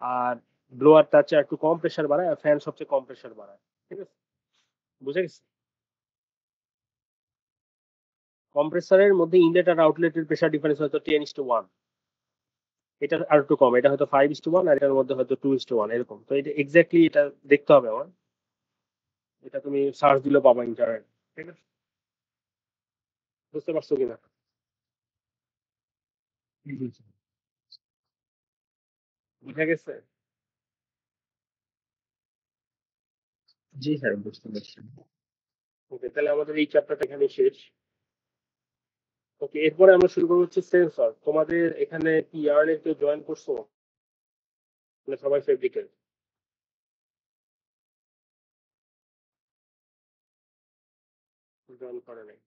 আর ব্লোয়ার তার চেয়ে একটু কম প্রেসার বাড়ায়, আর ফ্যান সবচেয়ে কম প্রেসার বাড়ায়। ঠিক আছে, বুঝে গেছে? কম্প্রেসরের মধ্যে ইনলেট আর আউটলেটের প্রেসার ডিফারেন্স হয়তো 10:1, এটা আর একটু কম, এটা হয়তো 5:1, আর এটার মধ্যে হয়তো 2:1 এরকম। তো এটা এক্স্যাক্টলি এটা দেখতে হবে আমার, এটা তুমি সার্চ দিলে পাবা ইন্টারনেট। ঠিক আছে, বুঝতে পারছো কিনা? জি স্যার। বুঝা গেছে? জি স্যার, বুঝতে পারছি। ওকে, তাহলে আমাদের এই চ্যাপ্টারটা এখানে শেষ। ওকে, এরপরে আমরা শুরু করবো হচ্ছে সেন্সর। তোমাদের এখানে কি ইয়ারলি কেউ জয়েন করছো? মানে সবাই ফেব্রিকের জয়েন করে নাই?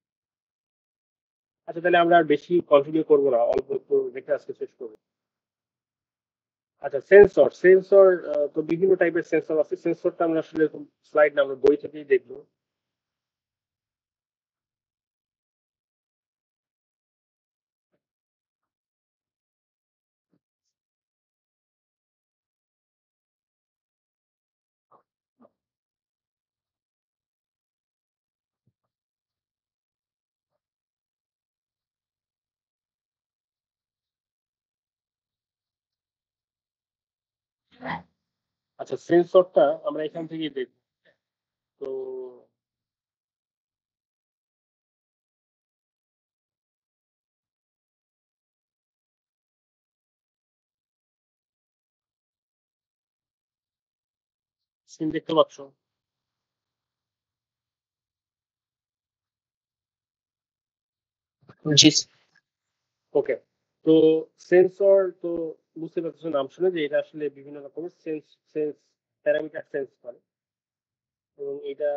আচ্ছা, তাহলে আমরা আর বেশি কন্টিনিউ করবো না, অল্প একটু দেখে আজকে শেষ করবো। আচ্ছা, সেন্সর সেন্সর তো বিভিন্ন টাইপের সেন্সর আছে। সেন্সরটা আমরা আসলে স্লাইড না, আমরা বই থেকেই দেখবো। আচ্ছা, সেন্সরটা আমরা এখান থেকেই দেখবো। তো স্ক্রিন দেখতে পাচ্ছ? জি ওকে, তো সেন্সর তো বুঝতে পারছো নাম শুনে যে এটা আসলে বিভিন্ন রকমের সেন্স সেন্স প্যারামিটার সেন্স করে। এবং এটা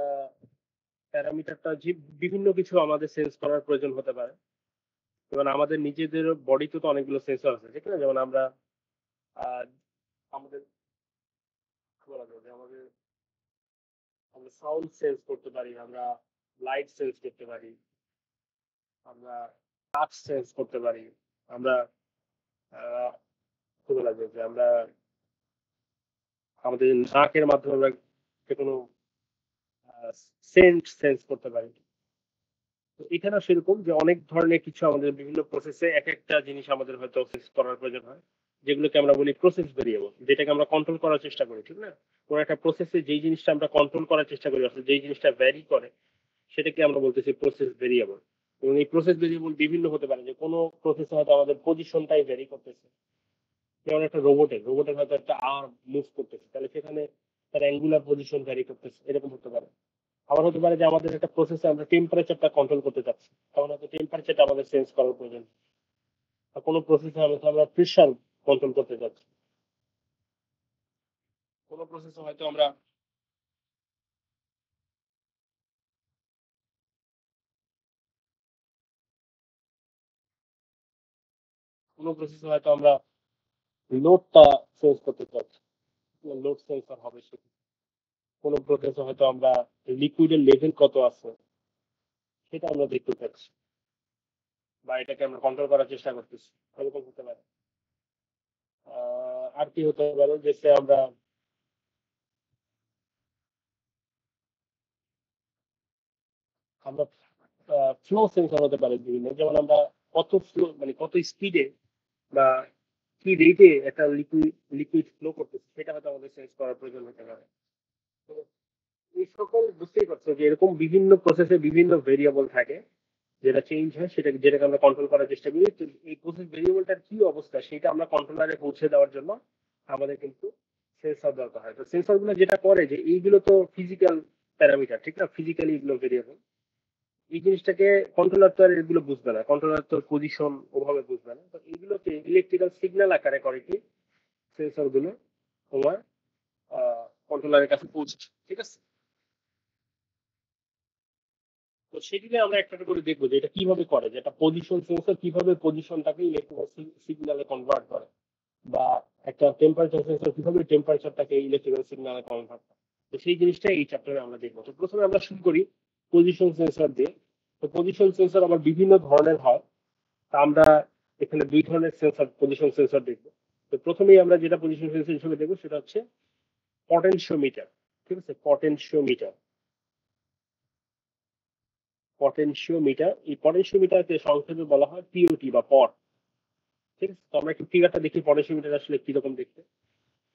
প্যারামিটারটা যে বিভিন্ন কিছু আমাদের সেন্স করার প্রয়োজন হতে পারে। যেমন আমাদের নিজেদের বডিতে তো অনেকগুলো সেন্সর আছে, ঠিক না? যেমন আমরা আহ, আমাদের কি বলা যায় যে আমাদের আমরা সাউন্ড সেন্স করতে পারি, আমরা লাইট সেন্স করতে পারি, আমরা টাচ সেন্স করতে পারি, আমরা আহ, কি বলা যায় যে আমরা আমাদের নাকের মাধ্যমে আমরা যে কোনো সেন্ট সেন্স করতে পারি। তো এখানে সেরকম যে অনেক ধরনের কিছু আমাদের বিভিন্ন প্রসেসে এক একটা জিনিস আমাদের হয়তো সেন্স করার প্রয়োজন হয়, যেগুলোকে আমরা বলি প্রসেস ভেরিয়েবল, যেটাকে আমরা কন্ট্রোল করার চেষ্টা করি। ঠিক না, কোনো একটা প্রসেসে যেই জিনিসটা আমরা কন্ট্রোল করার চেষ্টা করি, অর্থাৎ যেই জিনিসটা ভ্যারি করে, সেটাকে আমরা বলতেছি প্রসেস ভেরিয়েবল। এবং এই প্রসেস ভেরিয়েবল বিভিন্ন হতে পারে, যে কোনো প্রসেসে হয়তো আমাদের পজিশনটাই ভ্যারি করতেছে। যেমন একটা রোবটের হয়তো একটা আর্ম মুভ করতেছে, তাহলে সেখানে তার অ্যাঙ্গুলার পজিশন ভ্যারি করতেছে, এরকম হতে পারে। আবার হতে পারে যে আমাদের একটা প্রসেসে আমরা টেম্পারেচারটা কন্ট্রোল করতে চাচ্ছি, তখন হয়তো টেম্পারেচারটা আমাদের চেঞ্জ করার প্রয়োজন। আর কোনো প্রসেসে হয়তো আমরা প্রেশার কন্ট্রোল করতে চাচ্ছি, কোনো প্রসেসে হয়তো আমরা কোনো প্রসেসে হয়তো আমরা লোডটা চেঞ্জ করতে চাচ্ছি, লোড সেন্সর হবে সেটা। কোনো প্রসেসে হয়তো আমরা লিকুইডের লেভেল কত আছে সেটা আমরা দেখতে চাচ্ছি, বা এটাকে আমরা কন্ট্রোল করার চেষ্টা করতেছি, এরকম হতে পারে। আর কি হতে পারে, যে আমরা আমরা ফ্লো সেন্সর হতে পারে বিভিন্ন, যেমন আমরা কত ফ্লো মানে কত স্পিডে বা কি রেটে একটা লিকুইড ফ্লো করতেছে সেটা হয়তো আমাদের সেন্স করার প্রয়োজন হতে পারে। তো এই সকল বুঝতেই পারছো যে এরকম বিভিন্ন প্রসেসে বিভিন্ন ভেরিয়েবল থাকে যেটা চেঞ্জ হয়, যেটাকে আমরা কন্ট্রোল করার চেষ্টা করি। তো এই প্রসেস ভেরিয়েবলটার কি অবস্থা সেটা আমরা কন্ট্রোলারে পৌঁছে দেওয়ার জন্য আমাদের কিন্তু সেন্সর দরকার হয়। তো সেন্সর গুলো যেটা করে যে এইগুলো তো ফিজিক্যাল প্যারামিটার, ঠিক না, ফিজিক্যালি এগুলো ভেরিয়েবল। এই জিনিসটাকে কন্ট্রোলার তো আর এগুলো বুঝবে না, কন্ট্রোলার তো পজিশন ওভাবে বুঝবে না। তো এইগুলোকে ইলেকট্রিক্যাল সিগন্যাল আকারে করে কি সেন্সর গুলো তোমার কন্ট্রোলারের কাছে পৌঁছে, ঠিক আছে। তো সেদিকে আমরা একটা একটা করে দেখবো যে এটা কিভাবে করে, যে একটা পজিশন সেন্সর কিভাবে পজিশনটাকে ইলেকট্রিক্যাল সিগন্যালে কনভার্ট করে, বা একটা টেম্পারেচার সেন্সর কিভাবে টেম্পারেচারটাকে ইলেকট্রিক্যাল সিগন্যালে কনভার্ট করে। তো সেই জিনিসটা এই চ্যাপ্টারে আমরা দেখবো। তো প্রথমে আমরা শুরু করি পজিশন সেন্সর দিয়ে। তো পজিশন সেন্সর আবার বিভিন্ন ধরনের হয়। তা আমরা এখানে দুই ধরনের সেন্সর, পজিশন সেন্সর দেখবো। তো প্রথমেই আমরা যেটা পজিশন সেন্সর হিসেবে দেখবো সেটা হচ্ছে পটেনশিওমিটার, ঠিক আছে। পটেনশিওমিটার, পটেনশিওমিটার, এই পটেনশিওমিটারকে সংক্ষেপে বলা হয় পিওটি বা পট, ঠিক আছে। তো আমরা একটু ফিগারটা দেখি পটেনশিওমিটার আসলে কিরকম দেখতে।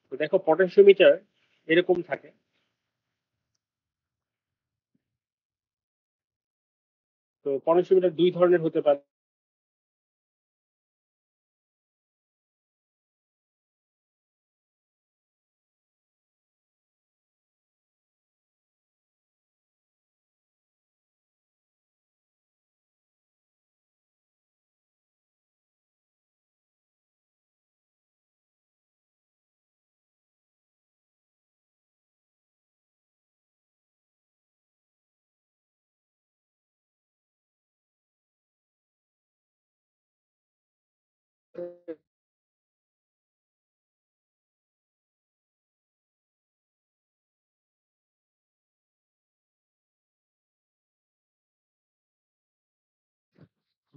তো দেখো পটেনশিওমিটার এরকম থাকে। তো পটেনশিওমিটার দুই ধরনের হতে পারে।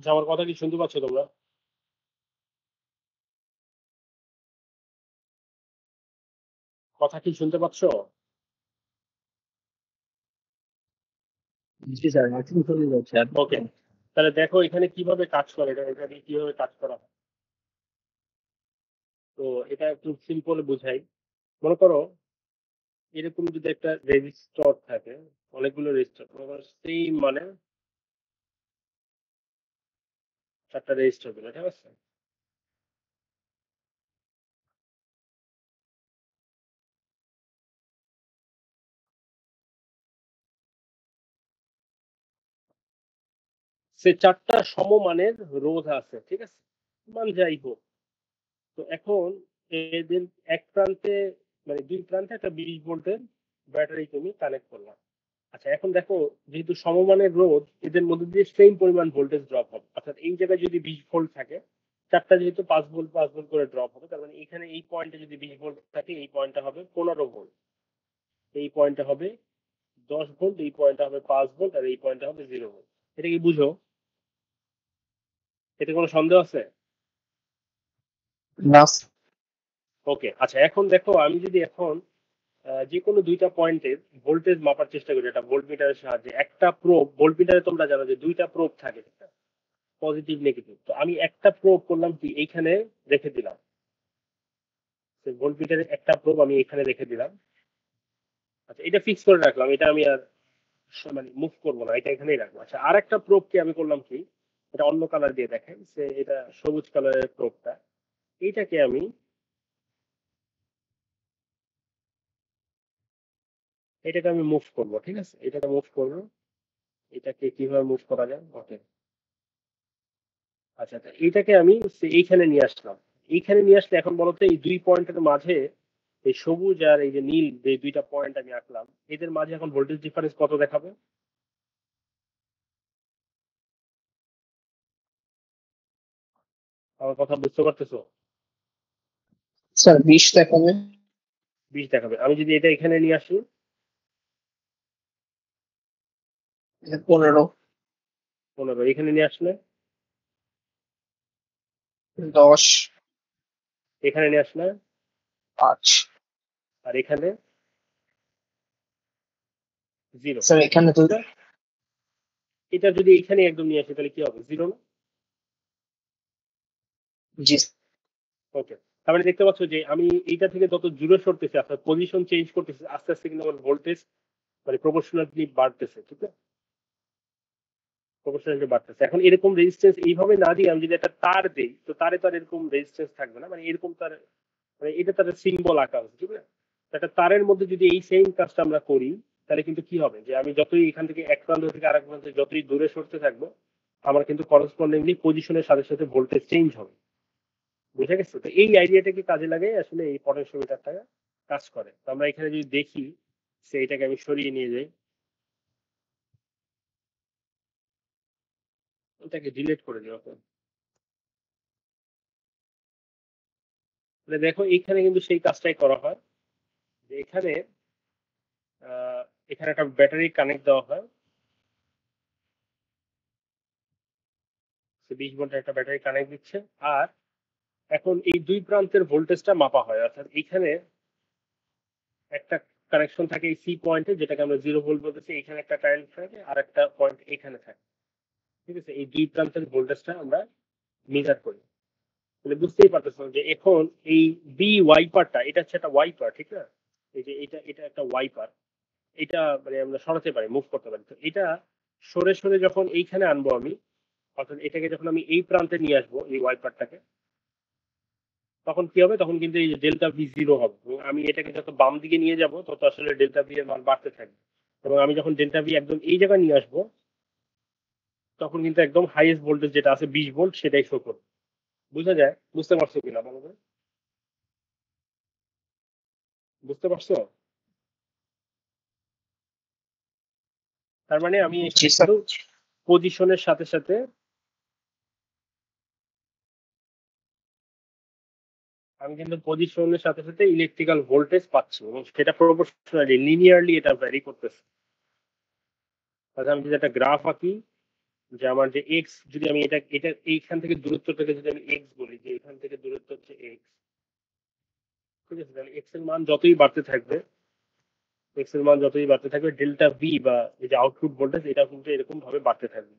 যে আমার কথা কি শুনতে পাচ্ছ তোমরা? কথা কি শুনতে পাচ্ছ? জি স্যার, এখন চলে যাচ্ছে আর ওকে, তাহলে দেখো এখানে কিভাবে কাজ করে, এখানে কিভাবে কাজ করা হয়। তো এটা একটু সিম্পল বুঝাই। মনে করো এরকম যদি একটা রেজিস্টর থাকে, অনেকগুলো রেজিস্টর, সেম মানে চারটা রেজিস্টর দিলে, ঠিক আছে। সে চারটা সমমানের রোধ আছে, ঠিক আছে, মান যাই হোক। তো এখন এদের এক প্রান্তে মানে দুই প্রান্তে একটা 20 ভোল্টের ব্যাটারি তুমি কানেক্ট করলাম। আচ্ছা এখন দেখো, যেহেতু সমমানের রোধ এদের মধ্যে দিয়ে সেম পরিমাণ ভোল্টেজ ড্রপ হবে, অর্থাৎ এই জায়গায় যদি 20 ভোল্ট থাকে, চারটা যেহেতু 5 ভোল্ট 5 ভোল্ট করে ড্রপ হবে, তার মানে এখানে এই পয়েন্টে যদি 20 ভোল্ট থাকে এই পয়েন্টটা হবে 15 ভোল্ট, এই পয়েন্টটা হবে 10 ভোল্ট, এই পয়েন্টটা হবে 5 ভোল্ট, আর এই পয়েন্টটা হবে 0 ভোল্ট। এটা কি বুঝো? এতে কোনো সন্দেহ আছে? না। ওকে, আচ্ছা এখন দেখো আমি যদি এখন যে কোনো দুইটা পয়েন্টের ভোল্টেজ মাপার চেষ্টা করি এটা ভোল্টমিটারের সাহায্যে। একটা প্রোব, ভোল্টমিটারে তোমরা জানো যে দুইটা প্রোব থাকে, পজিটিভ নেগেটিভ। তো আমি একটা প্রোব করলাম কি এইখানে রেখে দিলাম, ভোল্টমিটারে একটা প্রোব আমি এখানে রেখে দিলাম। আচ্ছা এটা ফিক্স করে রাখলাম, এটা আমি আর মানে মুভ করবো না, এটা এখানেই রাখবো। আচ্ছা আর একটা প্রোবকে আমি করলাম কি, এটা অন্য কালার দিয়ে দেখাই, যে এটা সবুজ কালারের প্রোবটা, এইটাকে আমি মুভ করবো, ঠিক আছে, এটাকে মুভ করবো। এটাকে কিভাবে মুভ করা যায়, ওকে। আচ্ছা আচ্ছা এইটাকে আমি এইখানে নিয়ে আসলাম। এইখানে নিয়ে আসলে এখন বলতো এই দুই পয়েন্টের মাঝে, এই সবুজ আর এই যে নীল যে দুইটা পয়েন্ট আমি আঁকলাম, এদের মাঝে এখন ভোল্টেজ ডিফারেন্স কত দেখাবে? আমার কথা বুঝতে পারতেছো? স্যার 20 দেখাবে। 20 দেখাবে। আমি যদি এটা এখানে নিয়ে আসি, 15, 15, এখানে নিয়ে আসলে, 10, এখানে নিয়ে আসলে, 5। আর এখানে 0। স্যার এখানে 2। এটা যদি এইখানে একদম নিয়ে আসি তাহলে কি হবে, 0 না? জি ওকে, তার মানে দেখতে পাচ্ছ যে আমি এইটা থেকে যত দূরে সরতেছি, আপনার পজিশন চেঞ্জ করতেছি, আস্তে আস্তে কিন্তু আমার ভোল্টেজ মানে প্রপোর্শনালি বাড়তেছে, ঠিক আছে? প্রপোর্শনালি বাড়তেছে। এখন এরকম রেজিস্ট্যান্স এইভাবে না দিয়ে আমি যদি একটা তার দেই, তো তারে তো আর এরকম রেজিস্ট্যান্স থাকবে না, মানে এরকম তার, মানে এটা তার সিম্বল আঁকা হচ্ছে, ঠিক আছে? একটা তারের মধ্যে যদি এই সেম কাজটা আমরা করি, তাহলে কিন্তু কি হবে যে আমি যতই এখান থেকে এক প্রান্ত থেকে আরেক প্রান্তে যতই দূরে সরতে থাকবো, আমার কিন্তু করসপন্ডিংলি পজিশনের সাথে সাথে ভোল্টেজ চেঞ্জ হবে। বুঝে গেছে? তো এই আইডিয়াটাকে কাজে লাগে আসলে এই পটেনশিওমিটারটা কাজ করে। তো আমরা এখানে যদি দেখি, সেইটাকে আমি সরিয়ে নিয়ে যাই, এটাকে ডিলিট করে দিই। ওকে, তাহলে দেখো এইখানে কিন্তু সেই কাজটাই করা হয়, যে এখানে এখানে একটা ব্যাটারি কানেক্ট দেওয়া হয়, 20 ভোল্টের একটা ব্যাটারি কানেক্ট দিচ্ছে। আর এখন এই দুই প্রান্তের ভোল্টেজটা মাপা হয়, অর্থাৎ এখানে একটা কানেকশন থাকে এই সি পয়েন্টে, যেটাকে আমরা 0 ভোল্ট বলতেছি, এখানে একটা কারেন্ট থাকে আর একটা পয়েন্ট এখানে থাকে, ঠিক আছে? এই দুই প্রান্তের ভোল্টেজটা আমরা মেজার করি। তাহলে বুঝতেই পারতেছো যে এখন এই বি ওয়াইপারটা, এটা হচ্ছে একটা ওয়াইপার, ঠিক না? এই যে এটা এটা একটা ওয়াইপার, এটা মানে আমরা সরাতে পারি, মুভ করতে পারি। তো এটা সরে সরে যখন এইখানে আনবো আমি, অর্থাৎ এটাকে যখন আমি এই প্রান্তে নিয়ে আসবো এই ওয়াইপারটাকে, তখন কি হবে, তখন কিন্তু এই ডেল্টা ভি 0 হবে, এবং আমি এটাকে যত বাম দিকে নিয়ে যাব তত আসলে ডেল্টা ভি এর মান বাড়তে থাকবে। এবং আমি যখন ডেল্টা ভি একদম এই জায়গায় নিয়ে আসবো, তখন কিন্তু একদম হাইয়েস্ট ভোল্টেজ যেটা আছে 20 ভোল্ট সেটাই শো করবে। বুঝা যায়? বুঝতে পারছো কিনা বলো তো? বুঝতে পারছো? তার মানে আমি জি এখানে স্যার। কিন্তু পজিশনের সাথে সাথে আমি কিন্তু পজিশনের সাথে সাথে ইলেকট্রিক্যাল ভোল্টেজ পাচ্ছি, এবং সেটা প্রপোর্শনালি লিনিয়ারলি এটা ভ্যারি করতেছে। তাহলে আমি যদি একটা গ্রাফ আঁকি, যে আমার যে এক্স, যদি আমি এটা এটা এইখান থেকে দূরত্বটাকে যদি আমি এক্স বলি, যে এখান থেকে দূরত্ব হচ্ছে এক্স, ঠিক আছে? তাহলে এক্স এর মান যতই বাড়তে থাকবে, এক্স এর মান যতই বাড়তে থাকবে, ডেল্টা ভি বা এই যে আউটপুট ভোল্টেজ, এটা কিন্তু এরকম ভাবে বাড়তে থাকবে,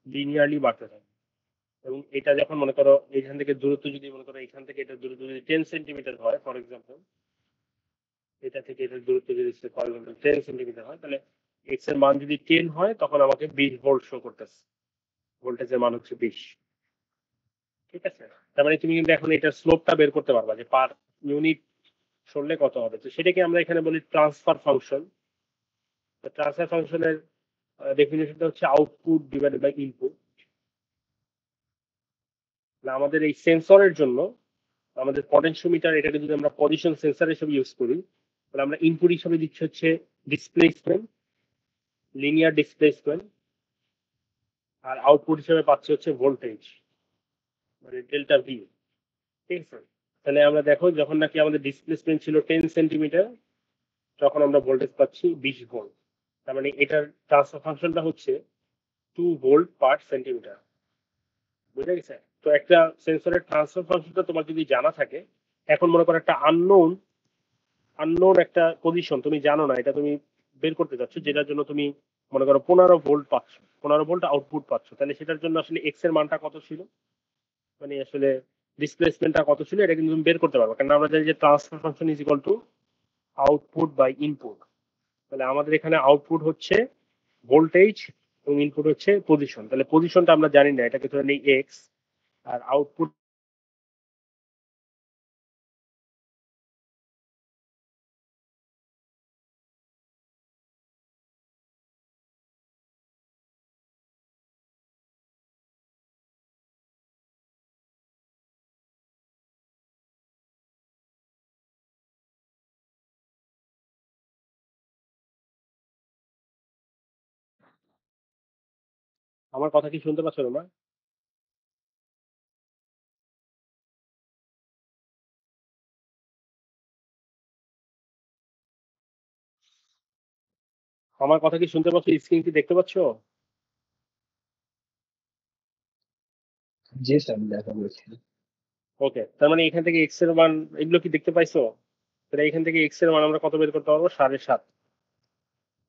লিনিয়ারলি বাড়তে থাকবে। এবং এটা যখন মনে করো এইখান থেকে দূরত্ব যদি মনে করো এখান থেকে এটা দূরত্ব যদি 10 সেন্টিমিটার হয় ফর এক্সাম্পল, এটা থেকে এটার দূরত্ব যদি ফর এক্সাম্পল 10 সেন্টিমিটার হয়, তাহলে এক্স এর মান যদি 10 হয়, তখন আমাকে 20 ভোল্ট শো করতেছে, ভোল্টেজের মান হচ্ছে 20, ঠিক আছে? তার মানে তুমি কিন্তু এখন এটার স্লোপটা বের করতে পারবা যে পার ইউনিট সরলে কত হবে। তো সেটাকে আমরা এখানে বলি ট্রান্সফার ফাংশন। ট্রান্সফার ফাংশনের ডেফিনেশনটা হচ্ছে আউটপুট ডিভাইডেড বাই ইনপুট। আমাদের এই সেন্সরের জন্য আমাদের পটেনশিওমিটার, এটাকে যদি আমরা পজিশন সেন্সর হিসেবে ইউজ করি, তাহলে আমরা ইনপুট হিসেবে দিচ্ছি হচ্ছে ডিসপ্লেসমেন্ট, লিনিয়ার ডিসপ্লেসমেন্ট, আর আউটপুট হিসেবে পাচ্ছি হচ্ছে ভোল্টেজ, মানে ডেল্টা ভি, ঠিক আছে? তাহলে আমরা দেখো যখন নাকি আমাদের ডিসপ্লেসমেন্ট ছিল 10 সেন্টিমিটার, তখন আমরা ভোল্টেজ পাচ্ছি 20 ভোল্ট। তার মানে এটার ট্রান্সফার ফাংশনটা হচ্ছে 2 ভোল্ট/সেন্টিমিটার। বুঝে গেছে? তো একটা সেন্সরের ট্রান্সফার ফাংশনটা তোমার যদি জানা থাকে, এখন মনে করো একটা আননোন আননোন একটা পজিশন তুমি জানো না, এটা তুমি বের করতে যাচ্ছ, যেটার জন্য তুমি মনে করো 15 ভোল্ট পাচ্ছ, 15 ভোল্ট আউটপুট পাচ্ছ, তাহলে সেটার জন্য আসলে এক্স এর মানটা কত ছিল, মানে আসলে ডিসপ্লেসমেন্টটা কত ছিল, এটা কিন্তু তুমি বের করতে পারবে, কারণ আমরা জানি যে transfer function is equal to output by input. তাহলে আমাদের এখানে আউটপুট হচ্ছে ভোল্টেজ এবং ইনপুট হচ্ছে পজিশন। তাহলে পজিশনটা আমরা জানি না, এটাকে ধরে নেই এক্স, আর আউটপুট আমার কথা কি শুনতে পাচ্ছ তোমরা? আমার কথা কি শুনতে পাচ্ছ? স্ক্রিন কি দেখতে পাচ্ছ? জি স্যার, দেখা বলছি। ওকে, তার মানে এখান থেকে এক্স এর মান, এগুলো কি দেখতে পাইছো? তাহলে এখান থেকে এক্স এর মান আমরা কত বের করতে পারবো? 7.5,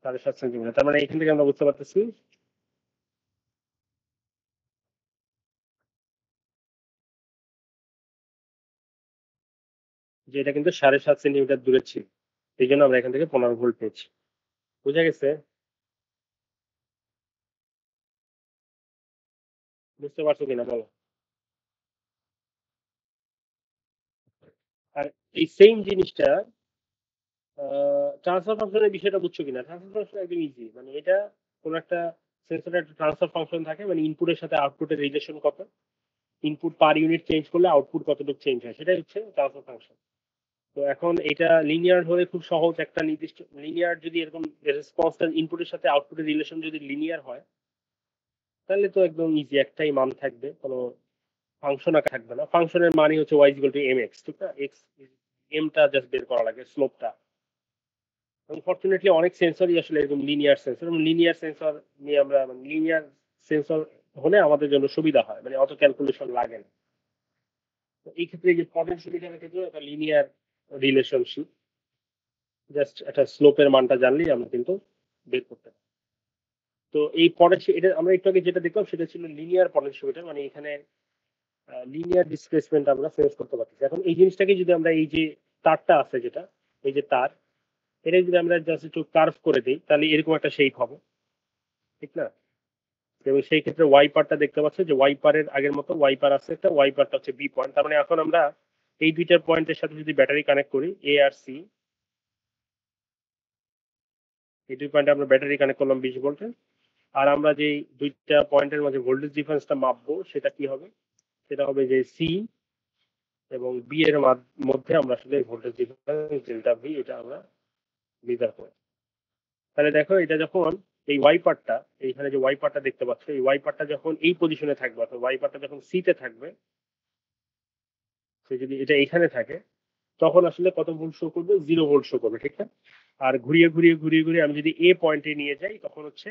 7.5 সেন্টিমিটার। তার মানে এখান থেকে আমরা বুঝতে পারতেছি যে এটা কিন্তু 7.5 সেন্টিমিটার দূরে ছিল, এই জন্য আমরা এখান থেকে 15 ভোল্ট পেয়েছি। বুঝা গেছে? বুঝতে পারছো কিনা বলো। আর এই সেম জিনিসটা ট্রান্সফার ফাংশনের বিষয়টা বুঝছো কিনা? ট্রান্সফার ফাংশন একদম ইজি, মানে এটা কোন একটা সেন্সরের একটা ট্রান্সফার ফাংশন থাকে, মানে ইনপুটের সাথে আউটপুটের রিলেশন কত, ইনপুট পার ইউনিট চেঞ্জ করলে আউটপুট কতটুকু চেঞ্জ হয়, সেটাই হচ্ছে ট্রান্সফার ফাংশন। তো এখন এটা লিনিয়ার হলে খুব সহজ, একটা নির্দিষ্ট লিনিয়ার যদি এরকম রেসপন্সটা ইনপুটের সাথে আউটপুটের রিলেশন যদি লিনিয়ার হয়, তাহলে তো একদম ইজি, একটাই মান থাকবে, কোনো ফাংশন আকার থাকবে না। ফাংশনের মানই হচ্ছে y ইকুয়াল টু mx, ঠিক না? x এমটা জাস্ট বের করা লাগে, স্লোপটা। আনফরচুনেটলি অনেক সেন্সরই আসলে এরকম লিনিয়ার সেন্সর, এবং লিনিয়ার সেন্সর নিয়ে আমরা, মানে লিনিয়ার সেন্সর হলে আমাদের জন্য সুবিধা হয়, মানে অত ক্যালকুলেশন লাগে না। তো এই ক্ষেত্রে যে পটেনশিওমিটারের ক্ষেত্রে একটা লিনিয়ার রিলেশনশিপ, জাস্ট একটা স্লোপের মানটা জানলেই আমরা কিন্তু বের করতে পারি। তো এই পটেনশিয়াল, এটা আমরা একটু আগে যেটা দেখলাম সেটা ছিল লিনিয়ার পটেনশিওমিটার, মানে এখানে লিনিয়ার ডিসপ্লেসমেন্ট আমরা সেন্স করতে পারছি। এখন এই জিনিসটাকে যদি আমরা, এই যে তারটা আছে যেটা, এই যে তার, এটা যদি আমরা জাস্ট একটু কার্ভ করে দিই, তাহলে এরকম একটা শেপ হবে, ঠিক না? এবং সেই ক্ষেত্রে ওয়াইপারটা দেখতে পাচ্ছ যে ওয়াইপারের আগের মতো ওয়াইপার আছে, একটা ওয়াইপারটা হচ্ছে বি পয়েন্ট। তার মানে এখন আমরা এই দুইটা পয়েন্টের সাথে যদি ব্যাটারি কানেক্ট করি, এ আর সি, এই দুই পয়েন্টে আমরা ব্যাটারি কানেক্ট করলাম 20 ভোল্টের, আর আমরা যে দুইটা পয়েন্টের মাঝে ভোল্টেজ ডিফারেন্সটা মাপবো সেটা কি হবে, সেটা হবে যে সি এবং বি এর মধ্যে আমরা আসলে ভোল্টেজ ডিফারেন্স ডেল্টা ভি, এটা আমরা মেজার করি। তাহলে দেখো এটা যখন এই ওয়াইপারটা, এইখানে যে ওয়াইপারটা দেখতে পাচ্ছ, এই ওয়াইপারটা যখন এই পজিশনে থাকবে, অর্থাৎ ওয়াইপারটা যখন সি তে থাকবে, সে যদি এটা এখানে থাকে, তখন আসলে কত ভোল্ট শো করবে? 0 ভোল্ট শো করবে, ঠিক না? আর ঘুরিয়ে ঘুরিয়ে ঘুরিয়ে ঘুরিয়ে আমি যদি এ পয়েন্টে নিয়ে যাই, তখন হচ্ছে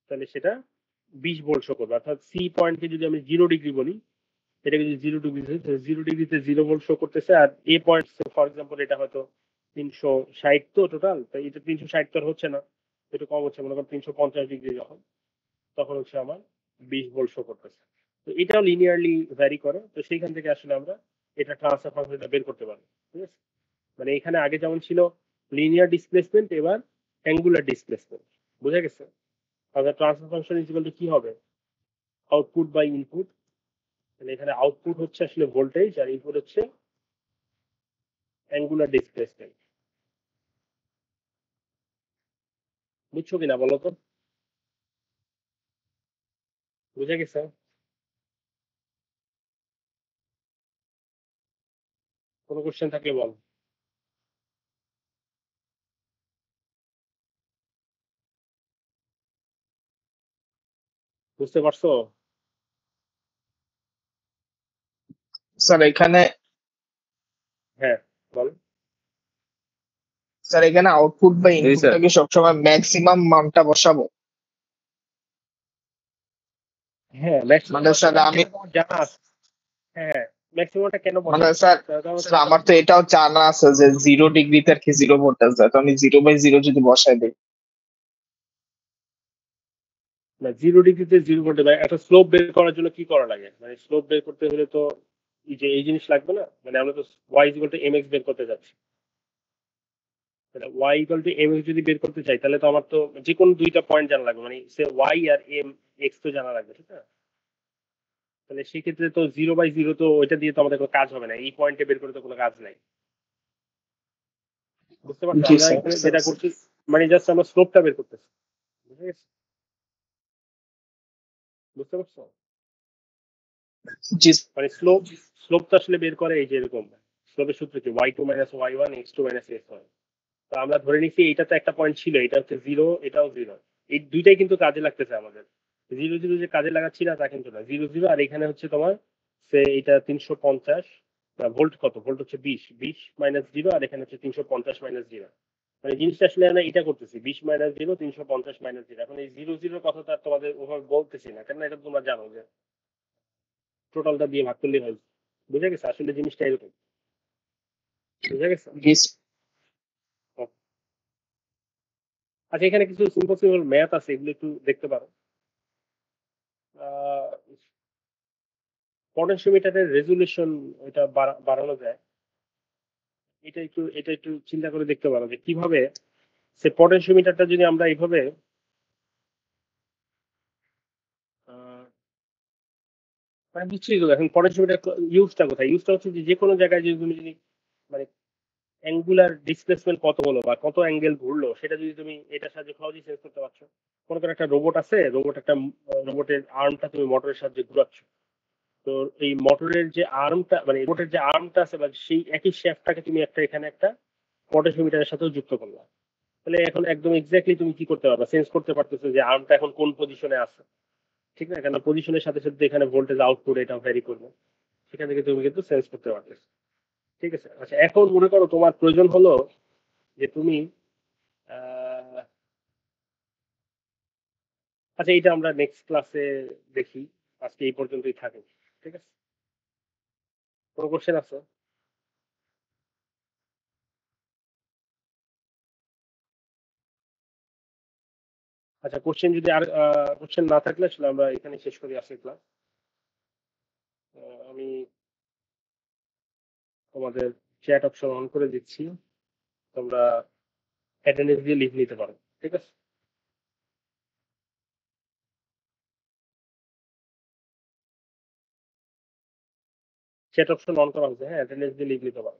তাহলে সেটা 20 ভোল্ট শো করবে। অর্থাৎ সি পয়েন্টকে যদি আমি 0 ডিগ্রি বলি, এটাকে যদি 0 ডিগ্রি, 0 ডিগ্রিতে 0 ভোল্ট শো করতেছে। আর এ পয়েন্ট ফর এক্সাম্পল এটা হয়তো 360, তো টোটাল, তো এটা 360 তো আর হচ্ছে না, একটু কম হচ্ছে, মনে করেন 350 ডিগ্রি যখন, তখন হচ্ছে আমার 20 ভোল্ট শো করতেছে। তো এটাও লিনিয়ারলি ভ্যারি করে, তো সেইখান থেকে আসলে আমরা এটা ট্রান্সফার ফাংশনটা বের করতে পারবো, ঠিক আছে? মানে এখানে আগে যেমন ছিল লিনিয়ার ডিসপ্লেসমেন্ট, এবার অ্যাঙ্গুলার ডিসপ্লেসমেন্ট। বুঝা গেছে? তাহলে transfer function is equal to কি হবে? Output by input. মানে এখানে আউটপুট হচ্ছে আসলে ভোল্টেজ, আর ইনপুট হচ্ছে অ্যাঙ্গুলার ডিসপ্লেসমেন্ট। বুঝছো কিনা বলো তো? বুঝা গেছে? কোনো কোশ্চেন থাকলে বল। বুঝতে পারছো? স্যার এখানে হ্যাঁ, বল। স্যার এখানে আউটপুট বা জি স্যার। ইনপুটটাকে সবসময় ম্যাক্সিমাম মানটা বসাবো। হ্যাঁ, ম্যাক্সিমাম মানে স্যার আমি জানা আছে। হ্যাঁ, ম্যাক্সিমামটা কেন মানে বসাবো? স্যার কারণ স্যার আমার তো এটাও জানা আছে যে 0 ডিগ্রিতে আর কি 0 ভোল্টেজ যায়, তো আমি 0/0 যদি বসাই দিই। না, 0 ডিগ্রিতে 0 ভোল্টে একটা স্লোপ বের করার জন্য কি করা লাগে? মানে স্লোপ বের করতে হলে তো এই যে এই জিনিস লাগবে না, মানে আমরা তো y equal to m x বের করতে যাচ্ছি। Y equal to m x যদি বের করতে চাই, তাহলে তো আমার তো যে কোনো দুইটা পয়েন্ট জানা লাগবে, মানে সে ওয়াই আর এম এক্স তো জানা লাগবে, ঠিক না? তাহলে সেক্ষেত্রে তো 0/0, তো ওইটা দিয়ে তো আমাদের কোনো কাজ হবে না, এই পয়েন্টে বের করে তো কোনো কাজ নাই। বুঝতে পারছো? জি আমরা স্যার। এখানে যেটা করছি, মানে জাস্ট আমরা স্লোপটা বের করতেছি। বুঝে গেছে? বুঝতে পারছো? জি মানে স্লোপ তো আসলে বের করে এই যে এরকম, স্লোপের সূত্র কি, y2 - y1 x2 - x1। তো আমরা ধরে নিচ্ছি এইটা তো একটা পয়েন্ট ছিল, এটা হচ্ছে 0, এটাও 0, এই দুইটাই কিন্তু কাজে লাগতেছে আমাদের। 0 0 যে কাজে লাগাচ্ছি না তা কিন্তু না, 0 0। আর এখানে হচ্ছে তোমার সে এটা 350 ভোল্ট, কত ভোল্ট হচ্ছে 20 -0, আর এখানে হচ্ছে 350 -0। মানে জিনিসটা আসলে আমরা এটা করতেছি 20 - 0 350 - 0। এখন এই 0 0 কথাটা আর তোমাদের ওভাবে বলতেছি না, কেন এটা তোমরা জানো যে টোটালটা দিয়ে ভাগ করলেই হয়। বুঝে গেছে? আসলে জিনিসটা এরকম। বুঝে গেছে? জি আচ্ছা, এখানে কিছু সিম্পল সিম্পল ম্যাথ আছে, এগুলো একটু দেখতে পারো। পটেনশিওমিটারের রেজুলেশন এটা বাড়ানো যায়। এটা একটু চিন্তা করে দেখতে পারো যে কিভাবে সে পটেনশিওমিটারটা যদি আমরা এইভাবে মানে বুঝছিই তো এখন পটেনশিওমিটার ইউজটা কোথায়? ইউজটা হচ্ছে যে কোনো জায়গায় যদি তুমি যদি মানে অ্যাঙ্গুলার ডিসপ্লেসমেন্ট কত হলো বা কত অ্যাঙ্গেল ঘুরলো সেটা যদি তুমি এটার সাহায্যে সহজেই সেন্স করতে পারছো। মনে করো একটা রোবট আছে, রোবটের আর্মটা তুমি মোটরের সাহায্যে ঘুরাচ্ছ। তো এই মোটরের যে আর্মটা মানে রোবটের যে আর্মটা আছে বা সেই একই শ্যাফটটাকে তুমি এখানে একটা পটেনশিওমিটারের সাথেও যুক্ত করলা। তাহলে এখন একদম এক্স্যাক্টলি তুমি কি করতে পারবা? সেন্স করতে পারতেছো যে আর্মটা এখন কোন পজিশনে আছে। ঠিক না? কারণ পজিশনের সাথে সাথে এখানে ভোল্টেজ আউটপুট এটা ভ্যারি করবে। সেখান থেকে তুমি কিন্তু সেন্স করতে পারতেছো। ঠিক আছে? আচ্ছা এখন মনে করো তোমার প্রয়োজন হলো যে তুমি আহ, আচ্ছা এটা আমরা নেক্সট ক্লাসে দেখি। আজকে এই পর্যন্তই থাকে। ঠিক আছে? কোনো কোশ্চেন আছে? আচ্ছা কোশ্চেন যদি আর কোশ্চেন না থাকলে আসলে আমরা এখানে শেষ করি আজকের ক্লাস। আমি তোমাদের চ্যাট অপশন অন করে দিচ্ছি, তোমরা অ্যাটেন্ডেন্স দিয়ে লিভ নিতে পারো। ঠিক আছে? চ্যাট অপশন অন করা হয়েছে, হ্যাঁ, অ্যাটেন্ডেন্স দিয়ে লিভ নিতে পারো।